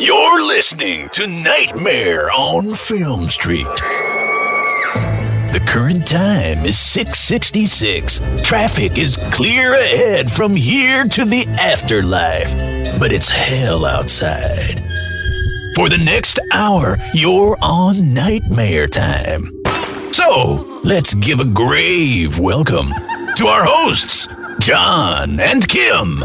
You're listening to Nightmare on Film Street. The current time is 6:66. Traffic is clear ahead from here to the afterlife, but it's hell outside. For the next hour, you're on Nightmare time. So, let's give a grave welcome to our hosts, John and Kim.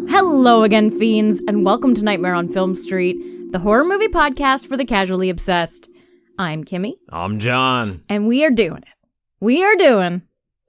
Hello again, fiends, and welcome to Nightmare on Film Street, the horror movie podcast for the casually obsessed. I'm Kimmi. I'm John. And we are doing it. We are doing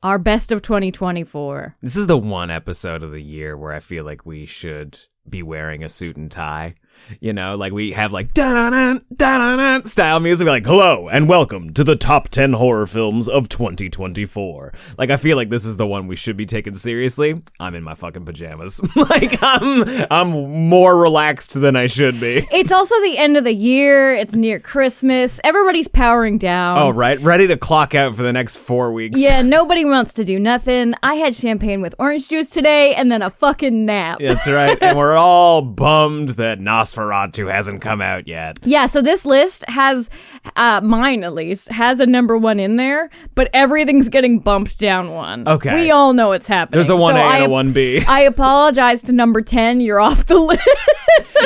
our best of 2024. This is the one episode of the year where I feel like we should be wearing a suit and tie. You know, like we have like da-da-da, da-da-da style music, like hello and welcome to the top 10 horror films of 2024. Like I feel like this is the one we should be taken seriously. I'm in my fucking pajamas. Like I'm more relaxed than I should be. It's also the end of the year. It's near Christmas. Everybody's powering down. Oh, right. Ready to clock out for the next 4 weeks. Yeah, nobody wants to do nothing. I had champagne with orange juice today and then a fucking nap. That's right. And we're all bummed that Nosferatu hasn't come out yet. Yeah, so this list has, mine at least, has a number one in there, but everything's getting bumped down one. Okay. We all know it's happening. There's a 1A and a 1B. I apologize to number 10. You're off the list.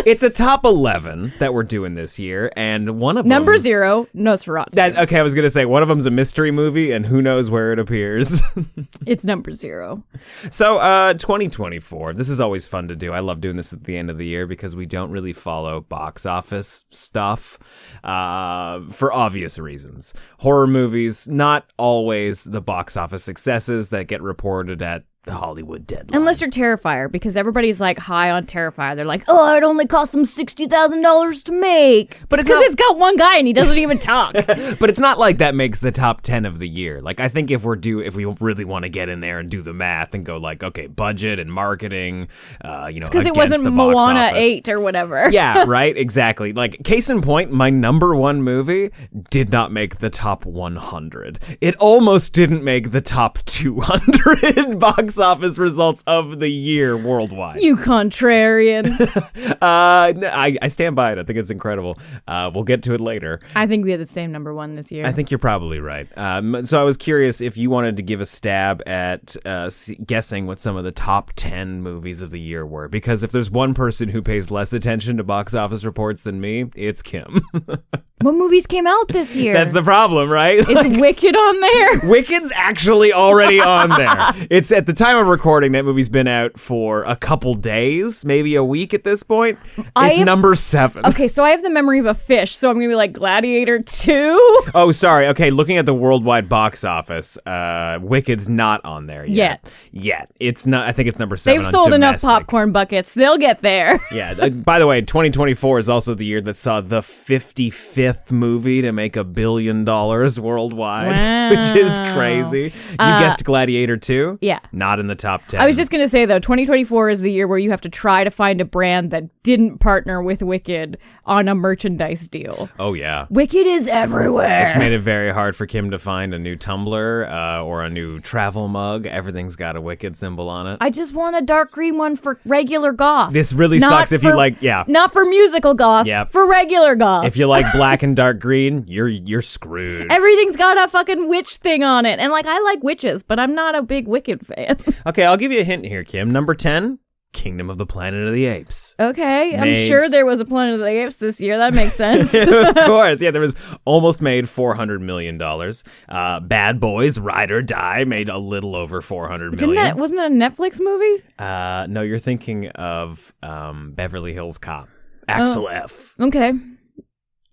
It's a top 11 that we're doing this year, and one of them... Number 0, Nosferatu. Okay, I was going to say, one of them's a mystery movie, and who knows where it appears. It's number 0. So, 2024. This is always fun to do. I love doing this at the end of the year because we don't really follow box office stuff for obvious reasons. Horror movies, not always the box office successes that get reported at the Hollywood deadline. Unless you're Terrifier, because everybody's like high on Terrifier. They're like, oh, it only cost them $60,000 to make. But it's because it's got one guy and he doesn't even talk. But it's not like that makes the top 10 of the year. Like, I think if we really want to get in there and do the math and go like, okay, budget and marketing, because it wasn't Moana 8 or whatever. Yeah, right? Exactly. Like, case in point, my number one movie did not make the top 100. It almost didn't make the top 200 box office results of the year worldwide. You contrarian. I stand by it. I think it's incredible. We'll get to it later. I think we had the same number one this year. I think you're probably right. So I was curious if you wanted to give a stab at guessing what some of the top 10 movies of the year were. Because if there's one person who pays less attention to box office reports than me, it's Kim. What movies came out this year? That's the problem, right? Is Wicked on there? Wicked's actually already on there. It's at the time of recording, that movie's been out for a couple days, maybe a week at this point. It's number 7. Okay, so I have the memory of a fish, so I'm going to be like Gladiator 2? Oh, sorry. Okay, looking at the worldwide box office, Wicked's not on there yet. It's not. I think it's number 7 They've on sold domestic. enough popcorn buckets. They'll get there. Yeah. By the way, 2024 is also the year that saw the 55th movie to make $1 billion worldwide, wow. Which is crazy. You guessed Gladiator 2? Yeah. Not in the top 10. I was just going to say, though, 2024 is the year where you have to try to find a brand that didn't partner with Wicked on a merchandise deal. Oh, yeah. Wicked is everywhere. It's made it very hard for Kim to find a new tumbler or a new travel mug. Everything's got a Wicked symbol on it. I just want a dark green one for regular goth. This really sucks if you like, yeah. Not for musical goths, for regular goths. If you like black and dark green, you're screwed. Everything's got a fucking witch thing on it. And like, I like witches, but I'm not a big Wicked fan. Okay, I'll give you a hint here, Kim. Number 10, Kingdom of the Planet of the Apes. Okay, I'm sure there was a Planet of the Apes this year. That makes sense. Of course. Yeah, there was almost made $400 million. Bad Boys, Ride or Die made a little over $400 million. Wasn't that a Netflix movie? No, you're thinking of Beverly Hills Cop. Axel F. Okay.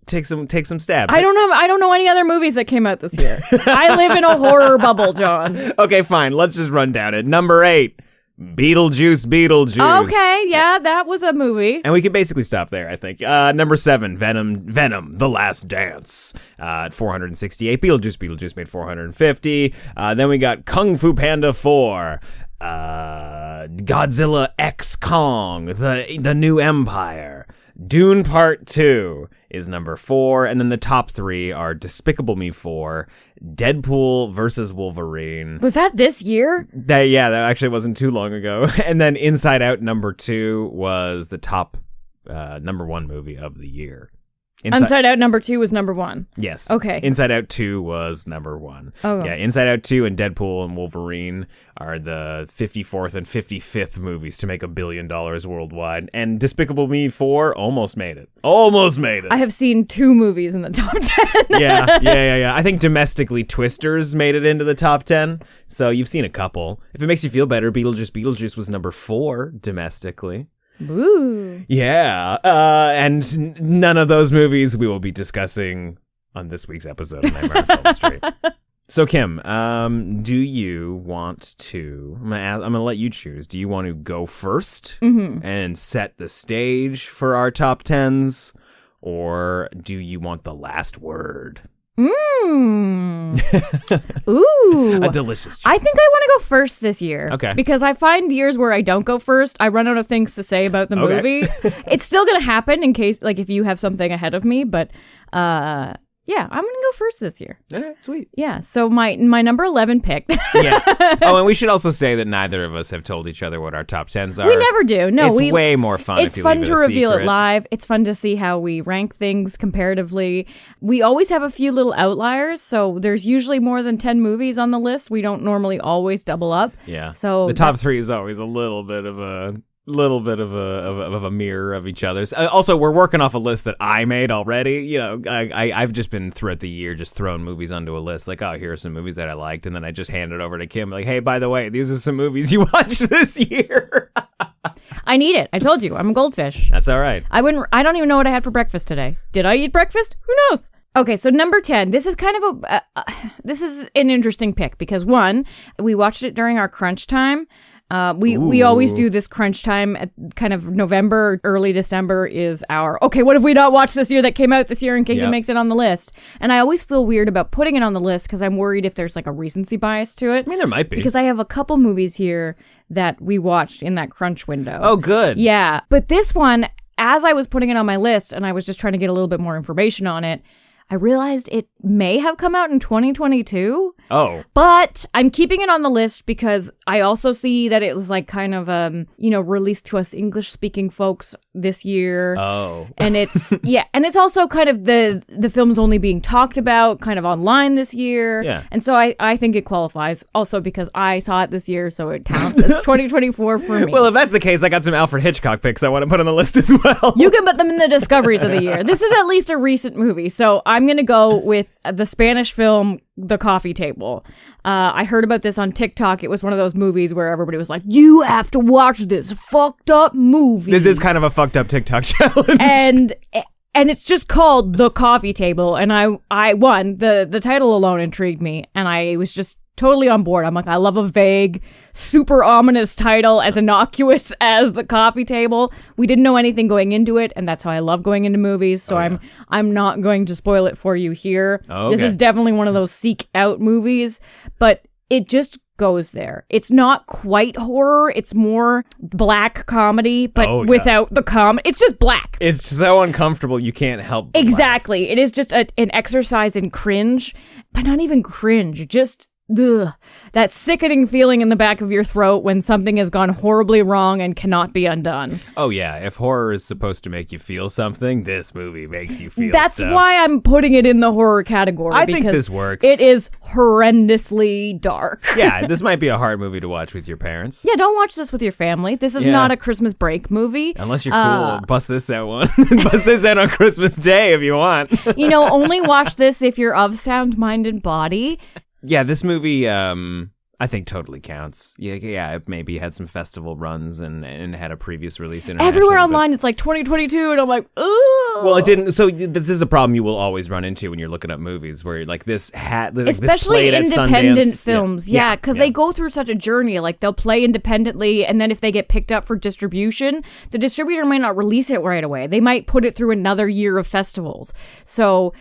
Take some stabs. I don't know any other movies that came out this year. I live in a horror bubble, John. Okay, fine. Let's just run down it. Number 8, Beetlejuice. Okay, yeah, that was a movie. And we can basically stop there, I think. Number 7, Venom, The Last Dance, at 468. Beetlejuice made 450. Then we got Kung Fu Panda 4, Godzilla X Kong, The New Empire, Dune Part 2 is number 4, and then the top 3 are Despicable Me 4, Deadpool versus Wolverine. Was that this year? That actually wasn't too long ago. And then Inside Out number 2 was the top number 1 movie of the year. Inside Out number 2 was number 1. Yes. Okay. Inside Out 2 was number 1. Oh. Yeah, Inside Out 2 and Deadpool and Wolverine are the 54th and 55th movies to make $1 billion worldwide. And Despicable Me 4 almost made it. I have seen 2 movies in the top 10. Yeah. I think domestically Twisters made it into the top 10. So you've seen a couple. If it makes you feel better, Beetlejuice was number 4 domestically. Ooh. Yeah, and none of those movies we will be discussing on this week's episode of Nightmare on Film Street. So, Kim, do you want to... I'm going to let you choose. Do you want to go first and set the stage for our top 10s? Or do you want the last word? Ooh. A delicious choice. I think I want to go first this year. Okay. Because I find years where I don't go first, I run out of things to say about the movie. It's still going to happen in case, like, if you have something ahead of me, but, yeah, I'm going to go first this year. Okay, sweet. Yeah, so my number 11 pick. Yeah. Oh, and we should also say that neither of us have told each other what our top 10s are. We never do. No, it's way more fun It's if you fun leave to it a reveal secret. it live. It's fun to see how we rank things comparatively. We always have a few little outliers, so there's usually more than 10 movies on the list. We don't normally always double up. Yeah. So the top 3 is always a little bit of a mirror of each other's. Also, we're working off a list that I made already. You know, I've just been throughout the year just throwing movies onto a list. Like, oh, here are some movies that I liked, and then I just hand it over to Kim. Like, hey, by the way, these are some movies you watched this year. I need it. I told you, I'm a goldfish. That's all right. I don't even know what I had for breakfast today. Did I eat breakfast? Who knows? Okay, so number 10. This is kind of this is an interesting pick because one, we watched it during our crunch time. We always do this crunch time at kind of November, early December is our, okay, what have we not watched this year that came out this year in case it makes it on the list? And I always feel weird about putting it on the list because I'm worried if there's like a recency bias to it. I mean, there might be. Because I have a couple movies here that we watched in that crunch window. Oh, good. Yeah. But this one, as I was putting it on my list and I was just trying to get a little bit more information on it, I realized it may have come out in 2022. Oh. But I'm keeping it on the list because I also see that it was like kind of, released to us English-speaking folks this year. Oh. And it's, and it's also kind of the film's only being talked about kind of online this year. Yeah. And so I think it qualifies also because I saw it this year, so it counts as 2024 for me. Well, if that's the case, I got some Alfred Hitchcock picks I want to put on the list as well. You can put them in the discoveries of the year. This is at least a recent movie, so I'm going to go with the Spanish film The Coffee Table. I heard about this on TikTok. It was one of those movies where everybody was like, you have to watch this fucked up movie. This is kind of a fucked up TikTok challenge. And it's just called The Coffee Table. And I won. The title alone intrigued me. And I was just totally on board. I'm like, I love a vague, super ominous title as innocuous as The Coffee Table. We didn't know anything going into it, and that's how I love going into movies, so I'm not going to spoil it for you here. Okay. This is definitely one of those seek out movies, but it just goes there. It's not quite horror, it's more black comedy, but without the comedy. It's just black. It's so uncomfortable you can't help but Exactly. laugh. It is just an exercise in cringe, but not even cringe, just ugh, that sickening feeling in the back of your throat when something has gone horribly wrong and cannot be undone. Oh yeah, if horror is supposed to make you feel something, this movie makes you feel That's stuff. why I'm putting it in the horror category. I because think this works. It is horrendously dark. Yeah, this might be a hard movie to watch with your parents. Yeah, don't watch this with your family. This is not a Christmas break movie. Unless you're cool, bust this out one. Bust this out on Christmas Day if you want. Only watch this if you're of sound mind and body. Yeah, this movie, I think totally counts. Yeah, it maybe had some festival runs and had a previous release internationally. Everywhere online, it's like 2022, and I'm like, ooh. Well, it didn't. So this is a problem you will always run into when you're looking up movies, where like this especially this independent Sundance. films, because they go through such a journey. Like they'll play independently, and then if they get picked up for distribution, the distributor might not release it right away. They might put it through another year of festivals. So,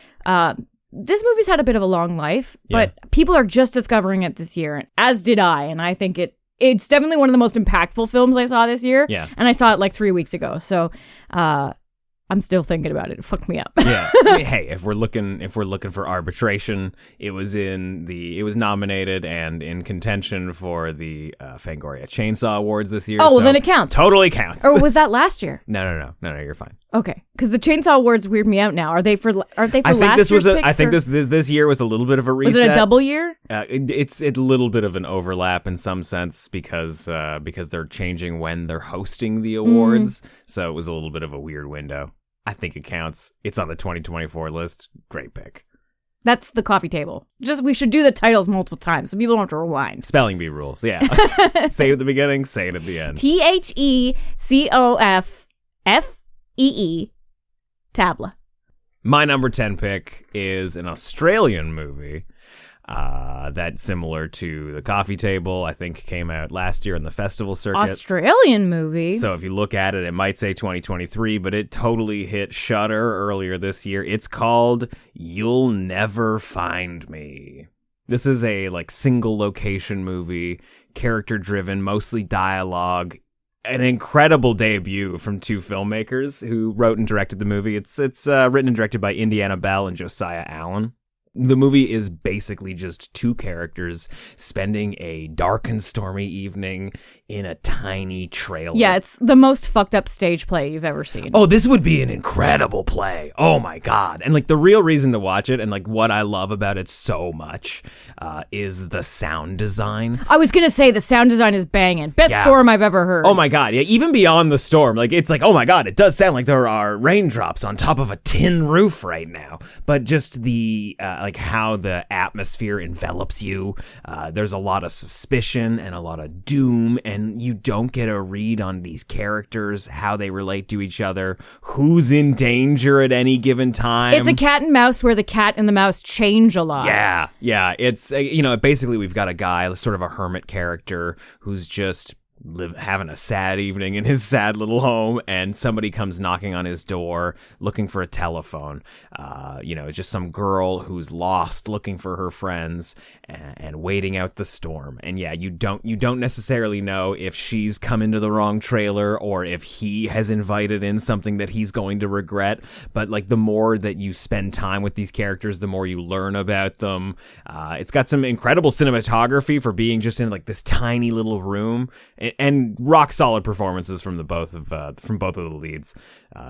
this movie's had a bit of a long life, but people are just discovering it this year, as did I, and I think it's definitely one of the most impactful films I saw this year. Yeah. And I saw it like 3 weeks ago, so I'm still thinking about it. It fucked me up. Yeah. I mean, hey, if we're looking for arbitration, it was nominated and in contention for the Fangoria Chainsaw Awards this year. Oh, well, then it counts. Totally counts. Or was that last year? No, you're fine. Okay, because the Chainsaw Awards weird me out now. Are they for last year's picks, I think this year was a little bit of a reset. Was it a double year? It's a little bit of an overlap in some sense because they're changing when they're hosting the awards. So it was a little bit of a weird window. I think it counts. It's on the 2024 list. Great pick. That's the coffee table. Just we should do the titles multiple times so people don't have to rewind. Spelling bee rules. Yeah. Say it at the beginning, say it at the end. TheCoffee Tabla. My number 10 pick is an Australian movie that's similar to The Coffee Table. I think came out last year in the festival circuit. Australian movie? So if you look at it, it might say 2023, but it totally hit Shudder earlier this year. It's called You'll Never Find Me. This is a single location movie, character driven, mostly dialogue. An incredible debut from two filmmakers who wrote and directed the movie. It's written and directed by Indiana Bell and Josiah Allen. The movie is basically just two characters spending a dark and stormy evening in a tiny trailer. Yeah, it's the most fucked up stage play you've ever seen. Oh, this would be an incredible play. Oh my God. And the real reason to watch it and what I love about it so much is the sound design. I was going to say the sound design is banging. Best storm I've ever heard. Oh my God. Yeah, even beyond the storm. It's oh my God, it does sound like there are raindrops on top of a tin roof right now. But just the how the atmosphere envelops you. There's a lot of suspicion and a lot of doom, and you don't get a read on these characters, how they relate to each other, who's in danger at any given time. It's a cat and mouse where the cat and the mouse change a lot. Yeah. It's, basically we've got a guy, sort of a hermit character, who's just having a sad evening in his sad little home, and somebody comes knocking on his door looking for a telephone. It's just some girl who's lost looking for her friends and waiting out the storm. And yeah, you don't necessarily know if she's come into the wrong trailer or if he has invited in something that he's going to regret. But the more that you spend time with these characters, the more you learn about them. It's got some incredible cinematography for being just in this tiny little room. And rock solid performances from both of the leads.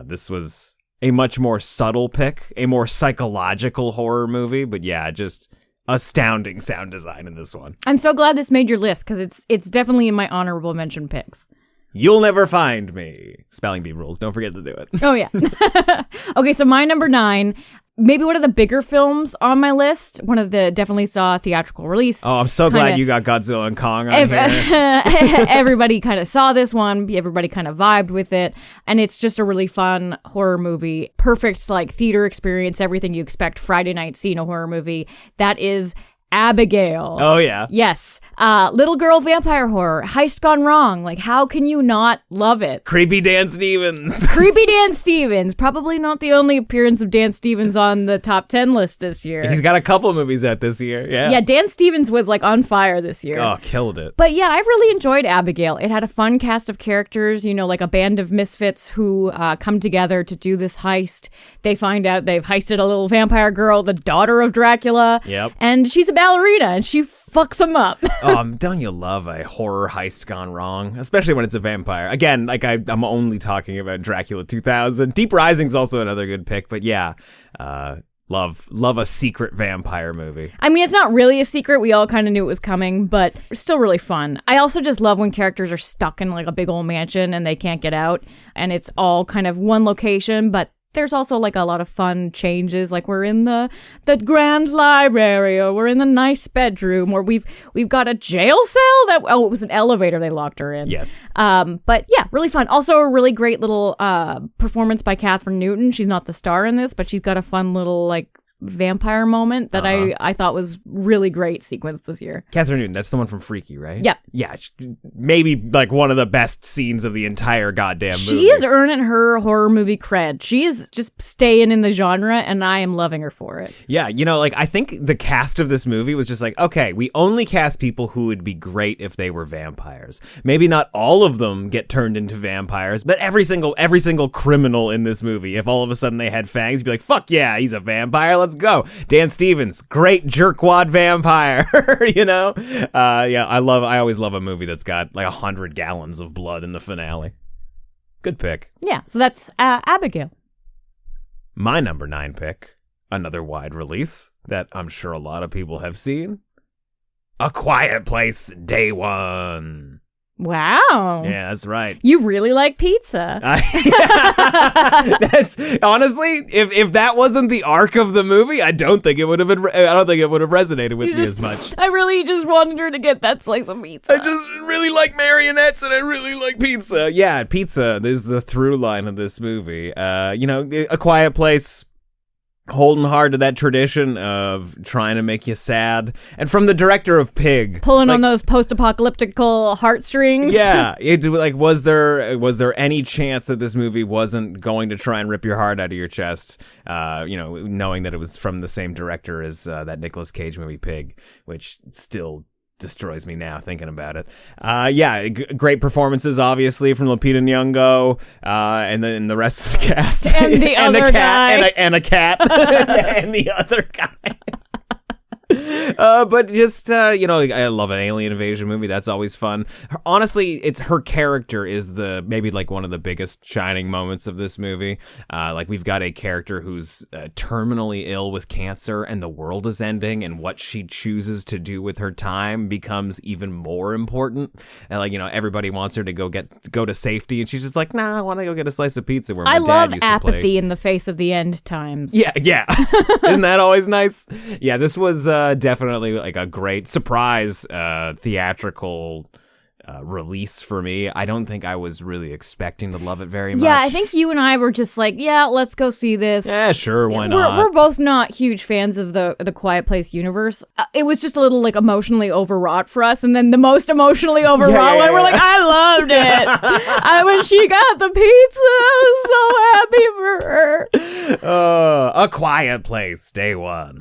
This was a much more subtle pick, a more psychological horror movie, but yeah, just astounding sound design in this one. I'm so glad this made your list because it's definitely in my honorable mention picks. You'll Never Find Me. Spelling bee rules. Don't forget to do it. Oh yeah. Okay, so my number 9. Maybe one of the bigger films on my list. Definitely saw a theatrical release. Oh, I'm so glad you got Godzilla and Kong on here. Everybody kind of saw this one. Everybody kind of vibed with it. And it's just a really fun horror movie. Perfect, theater experience. Everything you expect Friday night seeing a horror movie. That is Abigail. Oh, yeah. Yes. Little girl vampire horror. Heist gone wrong. How can you not love it? Creepy Dan Stevens. Creepy Dan Stevens. Probably not the only appearance of Dan Stevens on the top 10 list this year. He's got a couple movies out this year. Yeah. Yeah, Dan Stevens was on fire this year. Oh, killed it. But yeah, I've really enjoyed Abigail. It had a fun cast of characters, a band of misfits who come together to do this heist. They find out they've heisted a little vampire girl, the daughter of Dracula. Yep. And she's a ballerina and she fucks them up. Don't you love a horror heist gone wrong? Especially when it's a vampire. Again, I'm only talking about Dracula 2000. Deep Rising's also another good pick, but yeah, love a secret vampire movie. I mean, it's not really a secret. We all kind of knew it was coming, but it's still really fun. I also just love when characters are stuck in a big old mansion and they can't get out, and it's all kind of one location, but there's also a lot of fun changes. We're in the grand library, or we're in the nice bedroom, or we've got a jail cell it was an elevator they locked her in. Yes. But yeah, really fun. Also a really great little performance by Catherine Newton. She's not the star in this, but she's got a fun little vampire moment that I thought was really great sequence this year. Catherine Newton, that's the one from Freaky, right? Yep. Yeah, maybe like one of the best scenes of the entire goddamn movie. She is earning her horror movie cred. She is just staying in the genre, and I am loving her for it. Yeah, you know, like, I think the cast of this movie was just like, okay, we only cast people who would be great if they were vampires. Maybe not all of them get turned into vampires, but every single criminal in this movie, if all of a sudden they had fangs, you'd be like, fuck yeah, he's a vampire, let's go. Dan Stevens, great jerkwad vampire, you know? Yeah, I always love a movie that's got like 100 gallons of blood in the finale. Good pick. Yeah, so that's Abigail. My number 9 pick, another wide release that I'm sure a lot of people have seen. A Quiet Place Day One. Wow. Yeah, that's right. You really like pizza. That's honestly, if that wasn't the arc of the movie, I don't think it would have resonated with me as much. I really just wanted her to get that slice of pizza. I just really like marionettes and I really like pizza. Yeah, pizza is the through line of this movie. You know, A Quiet Place, holding hard to that tradition of trying to make you sad, and from the director of Pig, pulling on those post-apocalyptical heartstrings. Yeah, was there any chance that this movie wasn't going to try and rip your heart out of your chest? You know, knowing that it was from the same director as that Nicolas Cage movie Pig, which still destroys me now thinking about it. Yeah, great performances, obviously, from Lupita Nyong'o, and then the rest of the cast, and the other guy, and a cat, and the other guy. But just, you know, I love an alien invasion movie. That's always fun. Honestly, her character is maybe like one of the biggest shining moments of this movie. Like, we've got a character who's terminally ill with cancer and the world is ending, and what she chooses to do with her time becomes even more important. And, like, you know, everybody wants her to go to safety, and she's just like, nah, I want to go get a slice of pizza where my I dad love used to apathy play. in the face of the end times. Yeah. Isn't that always nice? Yeah, this was definitely like a great surprise theatrical release for me. I don't think I was really expecting to love it very much. Yeah, I think you and I were just like, yeah, let's go see this. Yeah, sure, why not? We're both not huge fans of the Quiet Place universe. It was just a little like emotionally overwrought for us, and then the most emotionally overwrought one, we're like, I loved it. When she got the pizza, I was so happy for her. A Quiet Place, Day One.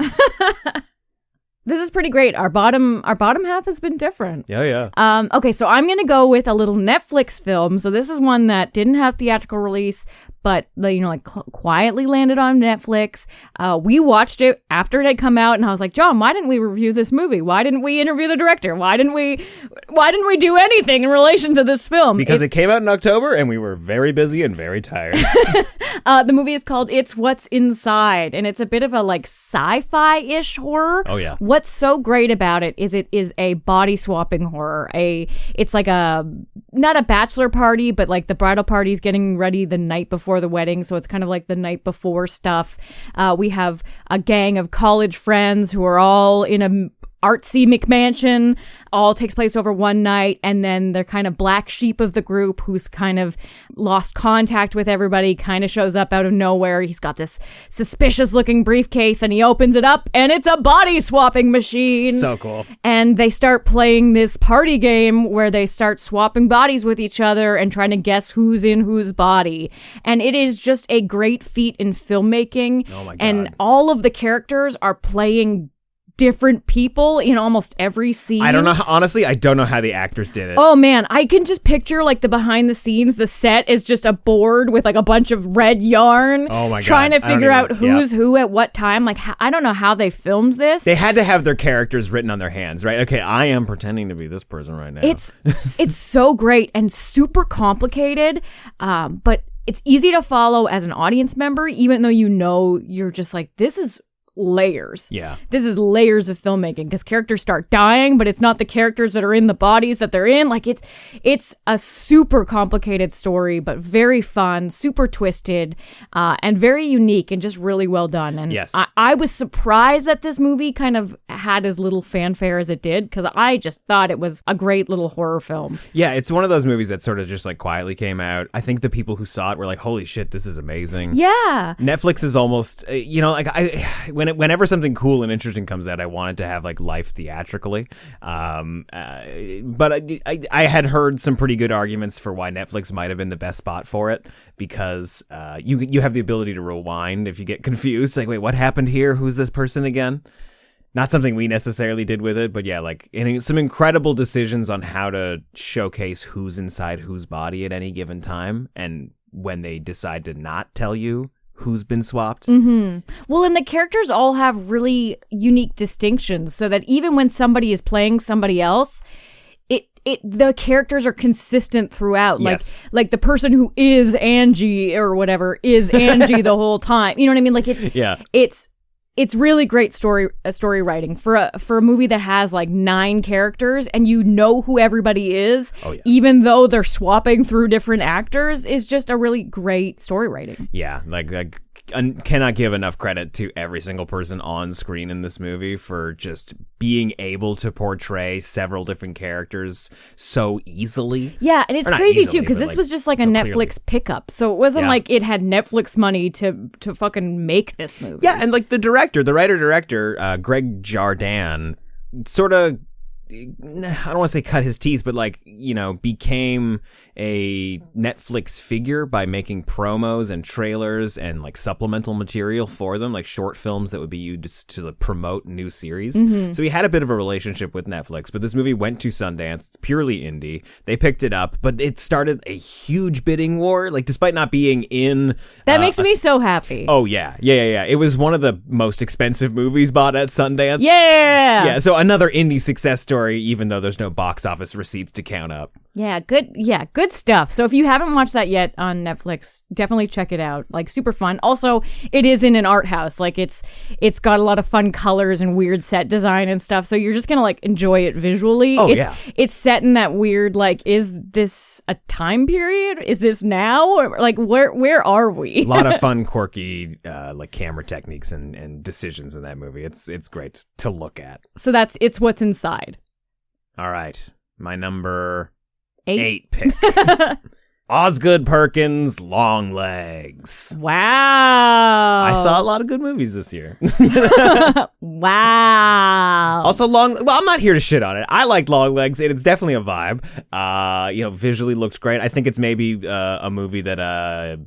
This is pretty great. Our bottom half has been different. Yeah. Okay, so I'm going to go with a little Netflix film. So this is one that didn't have theatrical release, but, you know, like quietly landed on Netflix. We watched it after it had come out, and I was like, John, why didn't we review this movie? Why didn't we interview the director? Why didn't we do anything in relation to this film? Because it came out in October, and we were very busy and very tired. The movie is called It's What's Inside, and it's a bit of a like sci-fi-ish horror. Oh yeah. What's so great about it is a body swapping horror. It's like not a bachelor party, but like the bridal party's getting ready the night before the wedding, so it's kind of like the night before stuff. We have a gang of college friends who are all in a artsy McMansion, all takes place over one night, and then the kind of black sheep of the group who's kind of lost contact with everybody kind of shows up out of nowhere. He's got this suspicious looking briefcase, and he opens it up, and it's a body swapping machine. So cool. And they start playing this party game where they start swapping bodies with each other and trying to guess who's in whose body. And it is just a great feat in filmmaking. Oh my God. And all of the characters are playing different people in almost every scene. I don't know. Honestly, I don't know how the actors did it. Oh man, I can just picture like the behind the scenes. The set is just a board with like a bunch of red yarn. Oh my God. Trying to figure out who's who at what time. Like, I don't know how they filmed this. They had to have their characters written on their hands, right? Okay, I am pretending to be this person right now. It's so great and super complicated, but it's easy to follow as an audience member, even though you're just like, this is layers. Yeah. This is layers of filmmaking because characters start dying, but it's not the characters that are in the bodies that they're in. Like, it's a super complicated story, but very fun, super twisted, and very unique and just really well done. And yes. I was surprised that this movie kind of had as little fanfare as it did because I just thought it was a great little horror film. Yeah, it's one of those movies that sort of just like quietly came out. I think the people who saw it were like, holy shit, this is amazing. Yeah. Netflix is almost, you know, like when whenever something cool and interesting comes out, I want it to have like life theatrically. But I had heard some pretty good arguments for why Netflix might have been the best spot for it, because you have the ability to rewind if you get confused. Like, wait, what happened here? Who's this person again? Not something we necessarily did with it, but yeah, like some incredible decisions on how to showcase who's inside whose body at any given time, and when they decide to not tell you who's been swapped. Mm-hmm. Well, and the characters all have really unique distinctions, so that even when somebody is playing somebody else, the characters are consistent throughout. Yes. Like the person who is Angie or whatever is Angie the whole time. You know what I mean? Like it's really great story writing for a movie that has like 9 characters, and you know who everybody is, even though they're swapping through different actors, is just a really great story writing. Yeah, like I cannot give enough credit to every single person on screen in this movie for just being able to portray several different characters so easily. Yeah, and it's crazy too, because this was just like a Netflix pickup, so it wasn't like it had Netflix money to fucking make this movie. Yeah, and like the writer-director, Greg Jardin, sort of, I don't want to say cut his teeth, but like, you know, became a Netflix figure by making promos and trailers and like supplemental material for them, like short films that would be used to promote new series. Mm-hmm. So he had a bit of a relationship with Netflix, but this movie went to Sundance. It's purely indie. They picked it up, but it started a huge bidding war, like despite not being in... That makes me so happy. Oh, yeah. It was one of the most expensive movies bought at Sundance. Yeah, so another indie success story, even though there's no box office receipts to count up. Good stuff. So if you haven't watched that yet on Netflix, definitely check it out. Like, super fun. Also, it is in an art house. Like, it's got a lot of fun colors and weird set design and stuff. So you're just gonna like enjoy it visually. It's set in that weird, like, is this a time period? Is this now? Or like, where are we? A lot of fun, quirky, like camera techniques and decisions in that movie. It's great to look at. So it's what's inside. All right, my number 8 pick. Osgood Perkins' Long Legs. Wow. I saw a lot of good movies this year. Wow. Also, I'm not here to shit on it. I liked Long Legs, and it's definitely a vibe. Visually looked great. I think it's maybe a movie that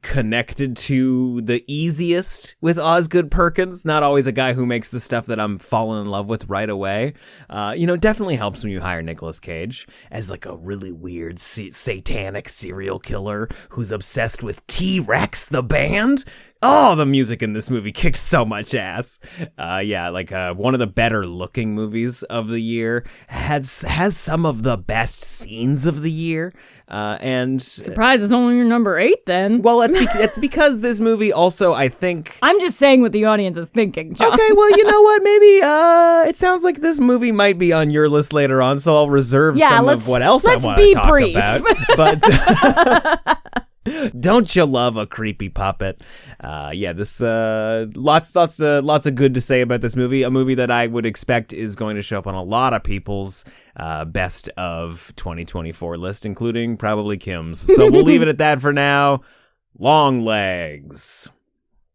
connected to the easiest with Osgood Perkins. Not always a guy who makes the stuff that I'm falling in love with right away. Definitely helps when you hire Nicolas Cage as like a really weird satanic serial killer who's obsessed with T-Rex the band. Oh, the music in this movie kicks so much ass. One of the better looking movies of the year, has some of the best scenes of the year. And surprise, it's only your number 8 then. Well, it's because this movie also, I think... I'm just saying what the audience is thinking, John. Okay, well, you know what? Maybe it sounds like this movie might be on your list later on, so I'll reserve some of what else I want to talk about. But... Don't you love a creepy puppet? This lots of good to say about this movie. A movie that I would expect is going to show up on a lot of people's best of 2024 list, including probably Kim's. So we'll leave it at that for now. Long Legs.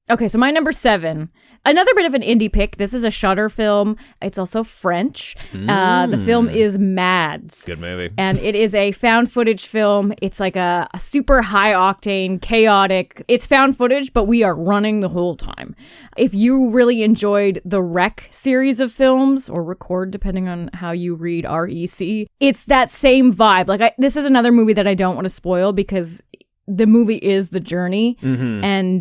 Okay, so my number 7. Another bit of an indie pick. This is a Shudder film. It's also French. The film is Mads. Good movie. And it is a found footage film. It's like a super high octane, chaotic. It's found footage, but we are running the whole time. If you really enjoyed the Rec series of films, or Record, depending on how you read REC, it's that same vibe. Like, this is another movie that I don't want to spoil because the movie is the journey. Mm-hmm. And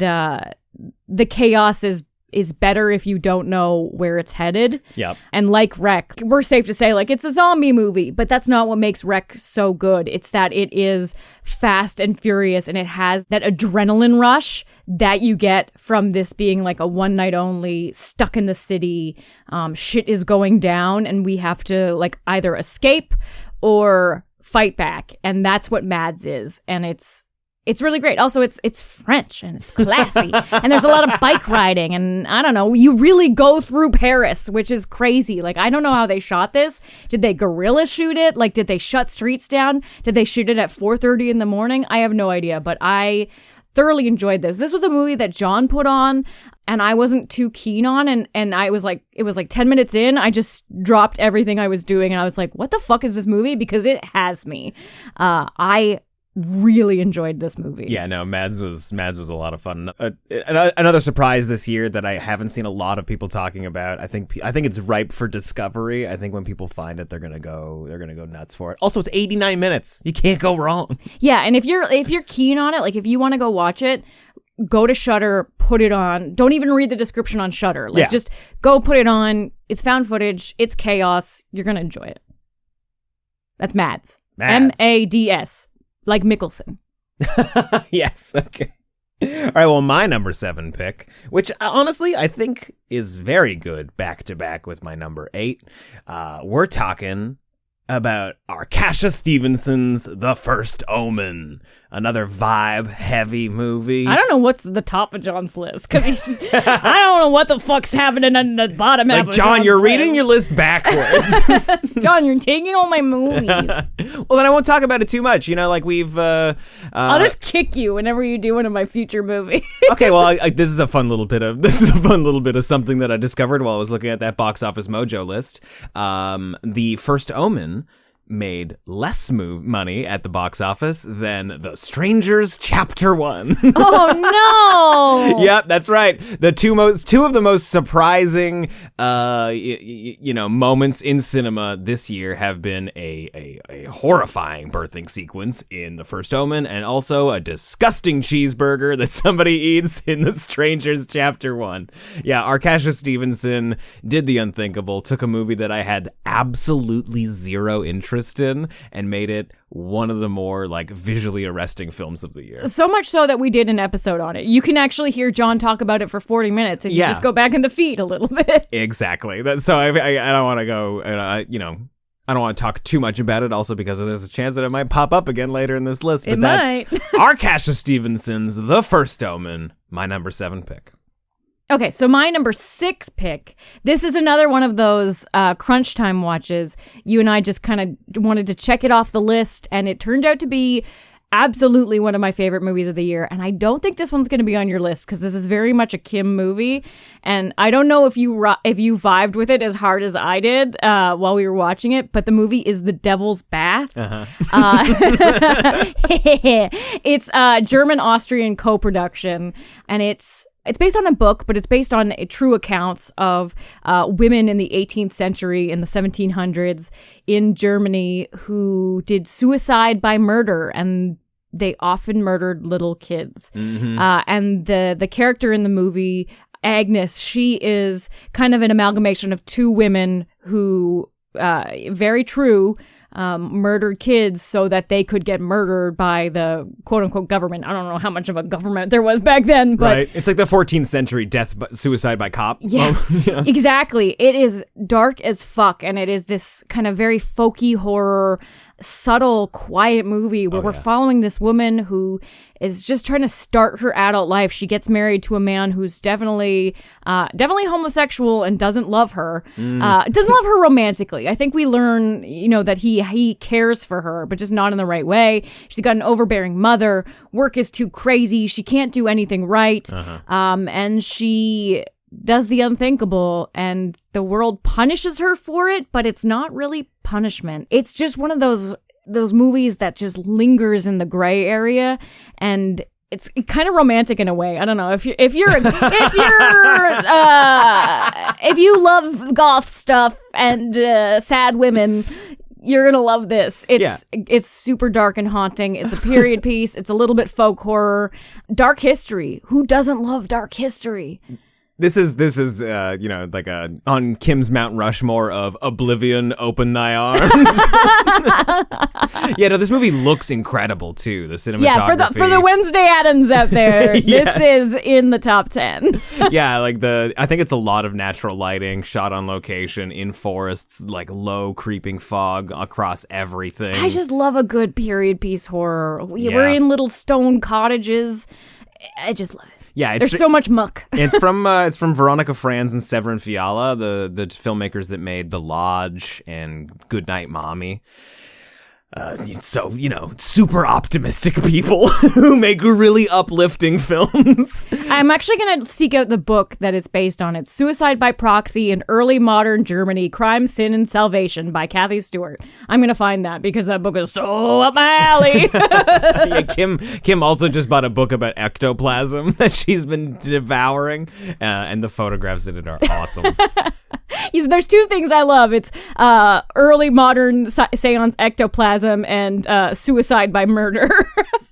the chaos is better if you don't know where it's headed. Yep. And like Rec, we're safe to say, like, it's a zombie movie, but that's not what makes Rec so good. It's that it is fast and furious, and it has that adrenaline rush that you get from this being like a one night only, stuck in the city, shit is going down, and we have to like either escape or fight back. And that's what Mads is. And it's really great. Also, it's French and it's classy. And there's a lot of bike riding. And I don't know, you really go through Paris, which is crazy. Like, I don't know how they shot this. Did they guerrilla shoot it? Like, did they shut streets down? Did they shoot it at 4:30 in the morning? I have no idea. But I thoroughly enjoyed this. This was a movie that John put on and I wasn't too keen on, and I was like, it was like 10 minutes in, I just dropped everything I was doing and I was like, what the fuck is this movie? Because it has me. I really enjoyed this movie. Yeah, no, Mads was a lot of fun. Another surprise this year that I haven't seen a lot of people talking about. I think it's ripe for discovery. I think when people find it, they're gonna go nuts for it. Also, it's 89 minutes. You can't go wrong. Yeah, and if you're keen on it, like if you want to go watch it, go to Shudder, put it on. Don't even read the description on Shudder. Like, just go put it on. It's found footage. It's chaos. You're gonna enjoy it. That's Mads. Mads. Like Mickelson. Yes, okay. All right, well, my number 7 pick, which honestly I think is very good back to back with my number 8. We're talking about Arkasha Stevenson's The First Omen, another vibe-heavy movie. I don't know what's the top of John's list, because I don't know what the fuck's happening on the bottom half of John, John's you're list. reading your list backwards. John, you're taking all my movies. Well, then I won't talk about it too much. You know, like we've... I'll just kick you whenever you do one of my future movies. Okay, well, this is a fun little bit of something that I discovered while I was looking at that Box Office Mojo list. The First Omen made less money at the box office than The Strangers Chapter 1. Oh no! Yep, that's right. The two of the most surprising moments in cinema this year have been a horrifying birthing sequence in The First Omen, and also a disgusting cheeseburger that somebody eats in The Strangers Chapter 1. Yeah, Arkasha Stevenson did the unthinkable, took a movie that I had absolutely zero interest in and made it one of the more like visually arresting films of the year. So much so that we did an episode on it. You can actually hear John talk about it for 40 minutes if you just go back in the feed a little bit. Exactly. So I don't want to go, I don't want to talk too much about it, also because there's a chance that it might pop up again later in this list. But that's Arkasha Stevenson's The First Omen, my number 7 pick. Okay, so my number 6 pick, this is another one of those crunch time watches. You and I just kind of wanted to check it off the list, and it turned out to be absolutely one of my favorite movies of the year. And I don't think this one's going to be on your list because this is very much a Kim movie. And I don't know if you vibed with it as hard as I did while we were watching it, but the movie is The Devil's Bath. It's a German-Austrian co-production, and it's based on a book, but it's based on true accounts of women in the 18th century, in the 1700s, in Germany, who did suicide by murder, and they often murdered little kids. Mm-hmm. And the character in the movie, Agnes, she is kind of an amalgamation of two women who, very true, murdered kids so that they could get murdered by the quote-unquote government. I don't know how much of a government there was back then, but... Right. It's like the 14th century suicide by cop. Yeah, exactly. It is dark as fuck, and it is this kind of very folky horror, subtle, quiet movie where we're following this woman who is just trying to start her adult life. She gets married to a man who's definitely homosexual and doesn't love her. Doesn't love her romantically. I think we learn, that he cares for her, but just not in the right way. She's got an overbearing mother. Work is too crazy. She can't do anything right. And she does the unthinkable, and the world punishes her for it, but it's not really punishment. It's just one of those movies that just lingers in the gray area, and it's kind of romantic in a way. I don't know if you love goth stuff and sad women, you're gonna love this. It's super dark and haunting. It's a period piece. It's a little bit folk horror. Dark history. Who doesn't love dark history? This is like on Kim's Mount Rushmore of Oblivion, Open Thy Arms. This movie looks incredible too. The cinematography. Yeah, for the Wednesday Addams out there, Yes. This is in the top 10. Yeah, I think it's a lot of natural lighting, shot on location in forests, like low creeping fog across everything. I just love a good period piece horror. We're in little stone cottages. I just love it. Yeah, there's so much muck. It's from Veronica Franz and Severin Fiala, the filmmakers that made The Lodge and Goodnight Mommy. So, super optimistic people who make really uplifting films. I'm actually going to seek out the book that it's based on. It's Suicide by Proxy in Early Modern Germany, Crime, Sin, and Salvation by Kathy Stewart. I'm going to find that because that book is so up my alley. Yeah, Kim also just bought a book about ectoplasm that she's been devouring, and the photographs in it are awesome. There's two things I love. It's early modern seance ectoplasm and suicide by murder.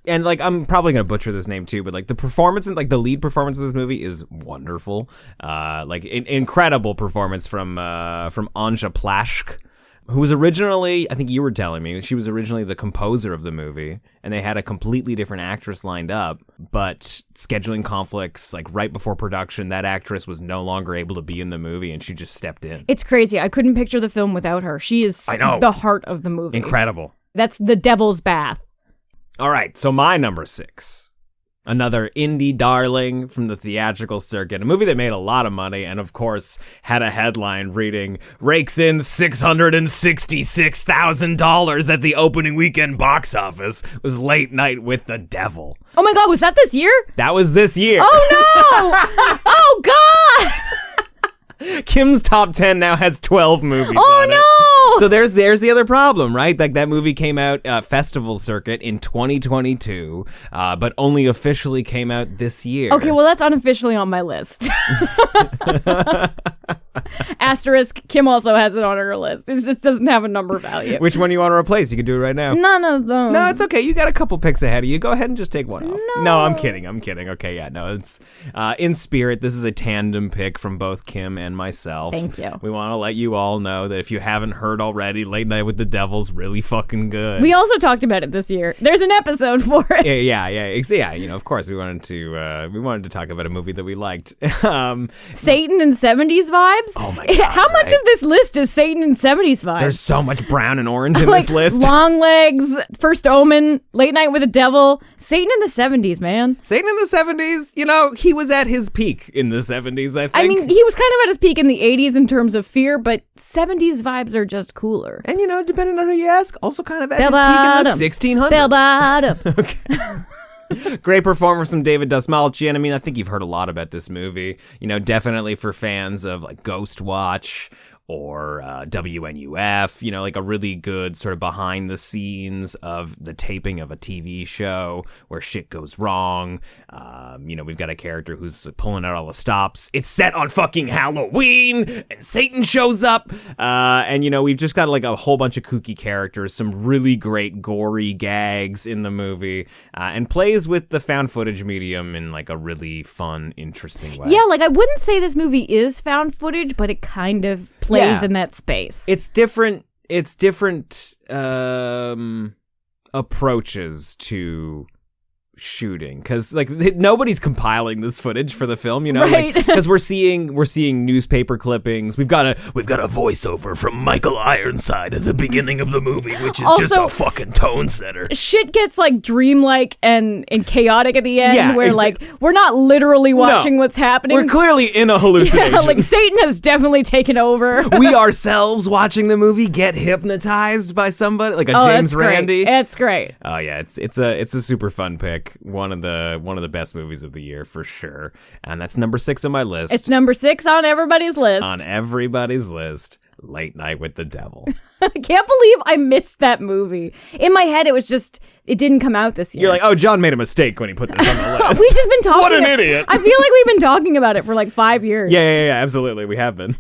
And I'm probably gonna butcher this name too, but the performance and the lead performance of this movie is wonderful. Incredible performance from Anja Plaschke, who was originally, I think you were telling me, she was originally the composer of the movie, and they had a completely different actress lined up, but scheduling conflicts, right before production, that actress was no longer able to be in the movie, and she just stepped in. It's crazy. I couldn't picture the film without her. She is the heart of the movie. Incredible. That's the devil's bath. All right, so my number 6. Another indie darling from the theatrical circuit, a movie that made a lot of money and, of course, had a headline reading, rakes in $666,000 at the opening weekend box office, was Late Night with the Devil. Oh my God, was that this year? That was this year. Oh no! Oh God! Kim's top 10 now has 12 movies on it. So there's the other problem, right? That movie came out festival circuit in 2022, but only officially came out this year. Okay, well that's unofficially on my list. Asterisk, Kim also has it on her list. It just doesn't have a number value. Which one you want to replace? You can do it right now. None of them. No, it's okay. You got a couple picks ahead of you. Go ahead and just take one off. No, I'm kidding. Okay, yeah, no, it's in spirit. This is a tandem pick from both Kim and myself. Thank you. We want to let you all know that if you haven't heard already, Late Night with the Devil's really fucking good. We also talked about it this year. There's an episode for it. Yeah. Of course, we wanted to talk about a movie that we liked. Satan and 70s vibes. Oh my God! How much of this list is Satan and 70s vibes? There's so much brown and orange in this list. Long Legs, First Omen, Late Night with the Devil, Satan in the 70s, man. Satan in the 70s, he was at his peak in the 70s, I think. I mean, he was kind of at his peak in the 80s in terms of fear, but 70s vibes are just cooler. And, depending on who you ask, also kind of at his peak in the 1600s. Bell bottoms. Okay. Great performance from David Dastmalchian. I mean, I think you've heard a lot about this movie. Definitely for fans of Ghost Watch or WNUF, a really good sort of behind the scenes of the taping of a TV show where shit goes wrong. We've got a character who's pulling out all the stops. It's set on fucking Halloween and Satan shows up. And we've just got a whole bunch of kooky characters, some really great gory gags in the movie, and plays with the found footage medium in a really fun, interesting way. Yeah, I wouldn't say this movie is found footage, but it kind of plays in that space. It's different approaches to shooting, because nobody's compiling this footage for the film, right? Because we're seeing newspaper clippings. We've got a voiceover from Michael Ironside at the beginning of the movie, which is also just a fucking tone setter. Shit gets dreamlike and chaotic at the end, where we're not literally watching what's happening. We're clearly in a hallucination. Yeah, Satan has definitely taken over. We ourselves watching the movie get hypnotized by somebody, James Randi. It's great. Oh yeah, it's a super fun pick. One of the best movies of the year for sure, and that's number 6 on my list. It's number 6 on everybody's list. On everybody's list, Late Night with the Devil. I can't believe I missed that movie. In my head, it didn't come out this year. You're like, oh, John made a mistake when he put this on the list. We've just been talking. What an idiot! I feel like we've been talking about it for 5 years. Yeah, absolutely, we have been.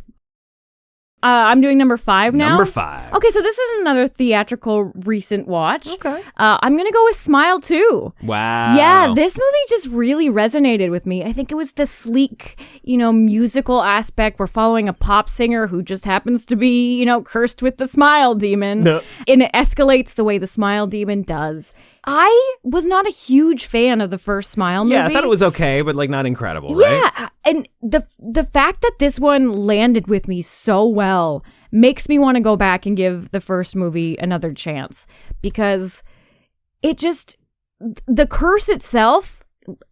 I'm doing number 5 now. Number 5. Okay, so this is another theatrical recent watch. Okay. I'm going to go with Smile 2. Wow. Yeah, this movie just really resonated with me. I think it was the sleek, musical aspect. We're following a pop singer who just happens to be, cursed with the smile demon. No. And it escalates the way the smile demon does. I was not a huge fan of the first Smile movie. Yeah, I thought it was okay, but not incredible, right? Yeah, and the fact that this one landed with me so well makes me want to go back and give the first movie another chance, because the curse itself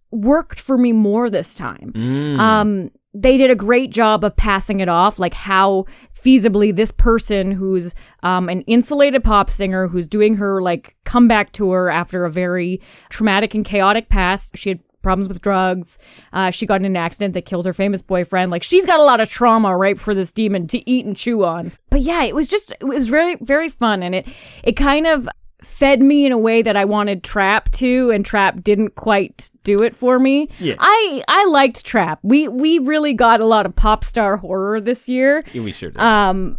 worked for me more this time. They did a great job of passing it off, how feasibly this person who's an insulated pop singer who's doing her like comeback tour after a very traumatic and chaotic past. She had problems with drugs. She got in an accident that killed her famous boyfriend. Like, she's got a lot of trauma right for this demon to eat and chew on. But yeah, it was very, very fun. And it kind of fed me in a way that I wanted Trap to, and Trap didn't quite do it for me. Yeah. I liked Trap. We really got a lot of pop star horror this year. Yeah, we sure did.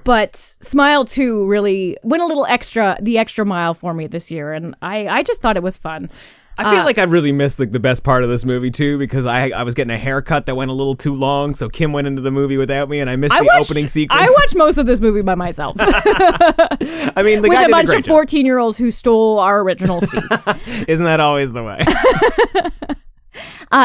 But Smile 2 really went the extra mile for me this year, and I just thought it was fun. I feel like I really missed like the best part of this movie too, because I was getting a haircut that went a little too long, so Kim went into the movie without me, and I missed the opening sequence. I watched most of this movie by myself. I mean, the with guy a did bunch a great of job. 14-year-olds who stole our original seats. Isn't that always the way?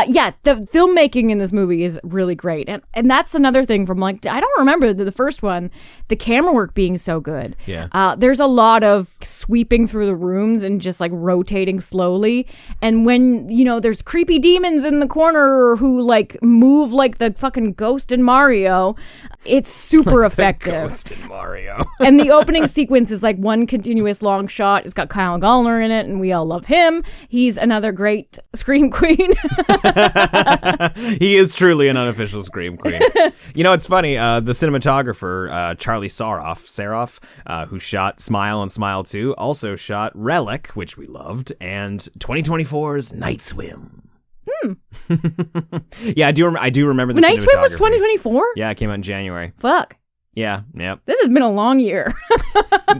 Yeah, the filmmaking in this movie is really great. And that's another thing from, like, I don't remember the first one, the camera work being so good. Yeah. There's a lot of sweeping through the rooms and just, like, rotating slowly. And when, there's creepy demons in the corner who, like, move like the fucking ghost in Mario, it's super effective. The ghost in Mario. And the opening sequence is, like, one continuous long shot. It's got Kyle Gallner in it, and we all love him. He's another great scream queen. He is truly an unofficial scream queen. It's funny. The cinematographer, Charlie Saroff, who shot Smile and Smile 2, also shot Relic, which we loved, and 2024's Night Swim. Yeah, I do remember the Night Swim was cinematography. 2024? Yeah, it came out in January. Fuck. Yeah, yep. This has been a long year.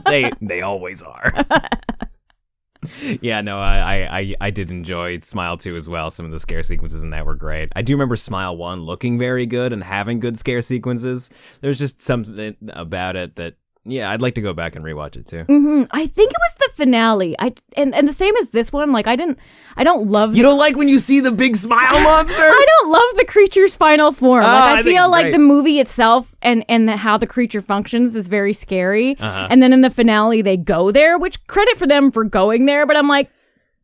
They always are. Yeah, no, I did enjoy Smile 2 as well. Some of the scare sequences in that were great. I do remember Smile 1 looking very good and having good scare sequences. There's just something about it that, yeah, I'd like to go back and rewatch it too. Mm-hmm. I think it was the finale. And the same as this one. Like, I don't love. You don't like when you see the big smile monster? I don't love the creature's final form. I think feel it's like great. the movie itself and how the creature functions is very scary. Uh-huh. And then in the finale they go there, which credit for them for going there. But I'm like,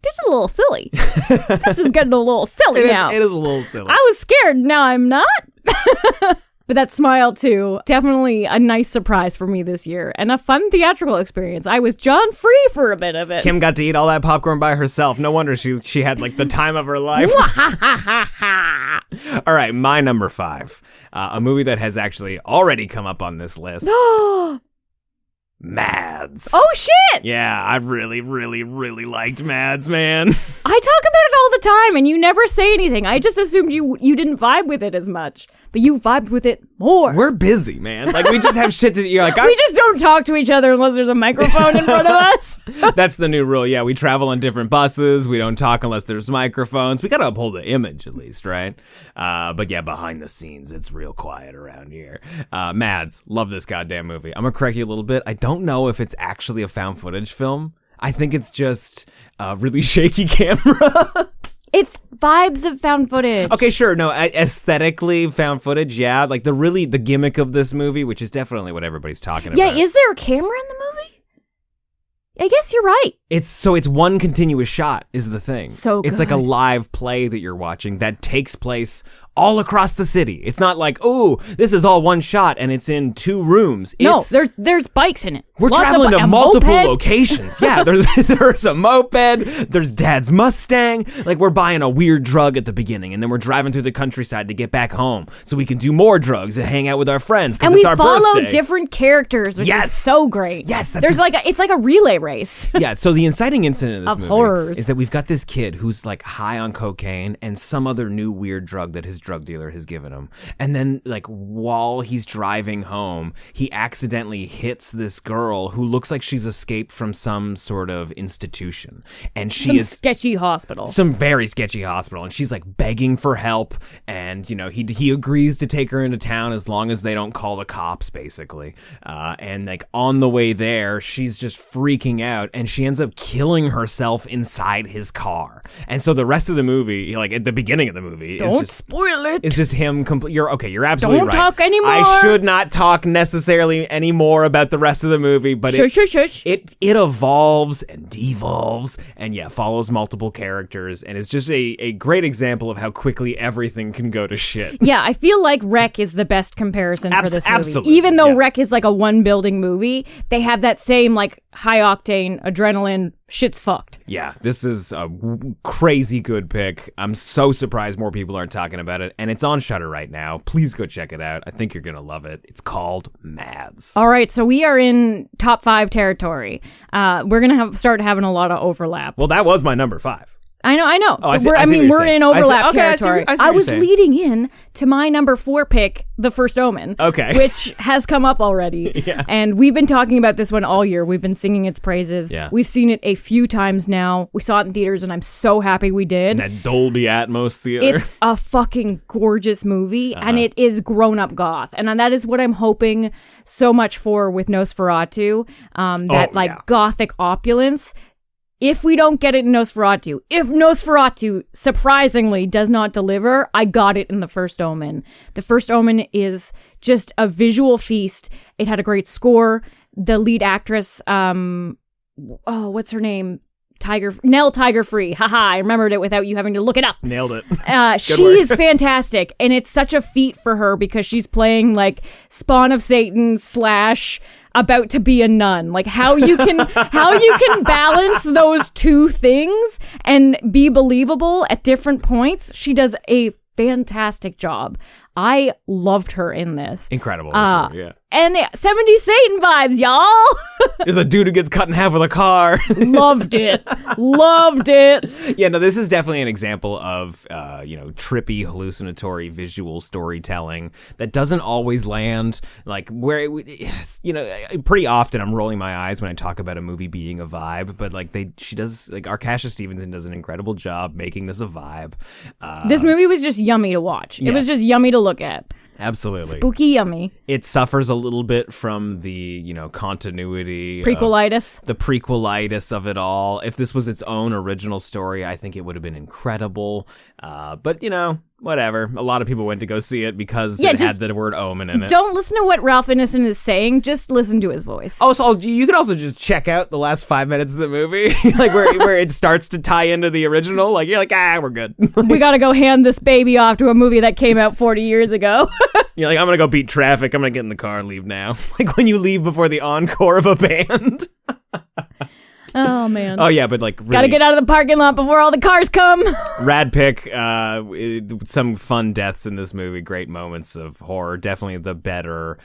this is a little silly. This is getting a little silly now. It is a little silly. I was scared. Now I'm not. But that Smile 2, definitely a nice surprise for me this year and a fun theatrical experience. I was John Free for a bit of it. Kim got to eat all that popcorn by herself. No wonder she had like the time of her life. All right, my number 5. A movie that has actually already come up on this list. Mads. Oh, shit! Yeah, I really, really, really liked Mads, man. I talk about it all the time, and you never say anything. I just assumed you didn't vibe with it as much, but you vibed with it more. We're busy, man. Like, we just have shit to... You're like, we just don't talk to each other unless there's a microphone in front of us. That's the new rule. Yeah, we travel on different buses. We don't talk unless there's microphones. We gotta uphold the image, at least, right? But yeah, behind the scenes, it's real quiet around here. Mads, love this goddamn movie. I'm gonna correct you a little bit. I don't know if it's actually a found footage film. I think it's just a really shaky camera. It's vibes of found footage. Okay, sure. No, aesthetically found footage, yeah. Like the gimmick of this movie, which is definitely what everybody's talking about. Yeah, is there a camera in the movie? I guess you're right. It's one continuous shot is the thing. So It's like a good. live play that you're watching that takes place all across the city. It's not like, oh, this is all one shot and it's in 2 rooms. No, there's bikes in it. We're Lots traveling of to a multiple moped. locations. Yeah, there's a moped, there's Dad's Mustang. Like, we're buying a weird drug at the beginning, and then we're driving through the countryside to get back home so we can do more drugs and hang out with our friends because And it's we our follow birthday. different characters, which Yes. is so great. Yes, that's there's it's like a relay race. Yeah, so the inciting incident of this Of movie horrors. is that we've got this kid who's like high on cocaine and some other new weird drug that his drug dealer has given him. And then, like, while he's driving home, he accidentally hits this girl who looks like she's escaped from some sort of institution. And she Some is sketchy hospital. some very sketchy hospital, and she's like begging for help, and he agrees to take her into town as long as they don't call the cops, basically. And like on the way there, she's just freaking out, and she ends up killing herself inside his car. And so the rest of the movie, like at the beginning of the movie, is Don't just spoil kill it. It's just him. You're absolutely Don't right. talk anymore. I should not talk necessarily anymore about the rest of the movie, but Shush. it evolves and devolves and follows multiple characters, and it's just a great example of how quickly everything can go to shit. Yeah, I feel like Wreck is the best comparison for this movie. Absolutely. Even though Wreck is like a one-building movie, they have that same like high-octane adrenaline, shit's fucked. Yeah, this is a crazy good pick. I'm so surprised more people aren't talking about it, and it's on Shudder right now. Please go check it out. I think you're going to love it. It's called Mads. All right, so we are in top 5 territory. We're going to start having a lot of overlap. Well, that was my number 5. I know. Oh, we're in overlap territory. I was leading in to my number 4 pick, The First Omen. Okay. Which has come up already. Yeah. And we've been talking about this one all year. We've been singing its praises. Yeah. We've seen it a few times now. We saw it in theaters, and I'm so happy we did. That Dolby Atmos theater. It's a fucking gorgeous movie, and it is grown-up goth. And that is what I'm hoping so much for with Nosferatu. Gothic opulence. If we don't get it in Nosferatu, if Nosferatu surprisingly does not deliver, I got it in The First Omen. The First Omen is just a visual feast. It had a great score. The lead actress, what's her name? Nell Tiger Free. Haha, I remembered it without you having to look it up. Nailed it. She is fantastic, and it's such a feat for her because she's playing like Spawn of Satan / about to be a nun. Like how you can balance those two things and be believable at different points. She does a fantastic job. I loved her in this. Incredible. And 70s Satan vibes, y'all. There's a dude who gets cut in half with a car. Loved it. Loved it. Yeah, no, this is definitely an example of, trippy, hallucinatory visual storytelling that doesn't always land. Like, pretty often I'm rolling my eyes when I talk about a movie being a vibe, but Arkasha Stevenson does an incredible job making this a vibe. This movie was just yummy to watch. Yeah. It was just yummy to look at. Absolutely. Spooky yummy. It suffers a little bit from the, continuity. Prequelitis. The prequelitis of it all. If this was its own original story, I think it would have been incredible. But, whatever. A lot of people went to go see it because it had the word omen in it. Don't listen to what Ralph Ineson is saying. Just listen to his voice. Oh, so you could also just check out the last 5 minutes of the movie, like where it starts to tie into the original. Like, you're like, we're good. We got to go hand this baby off to a movie that came out 40 years ago. You're like, I'm going to go beat traffic. I'm going to get in the car and leave now. Like when you leave before the encore of a band. Oh, man. Oh, yeah, but really... Gotta get out of the parking lot before all the cars come. Rad pick. Some fun deaths in this movie. Great moments of horror. Definitely the better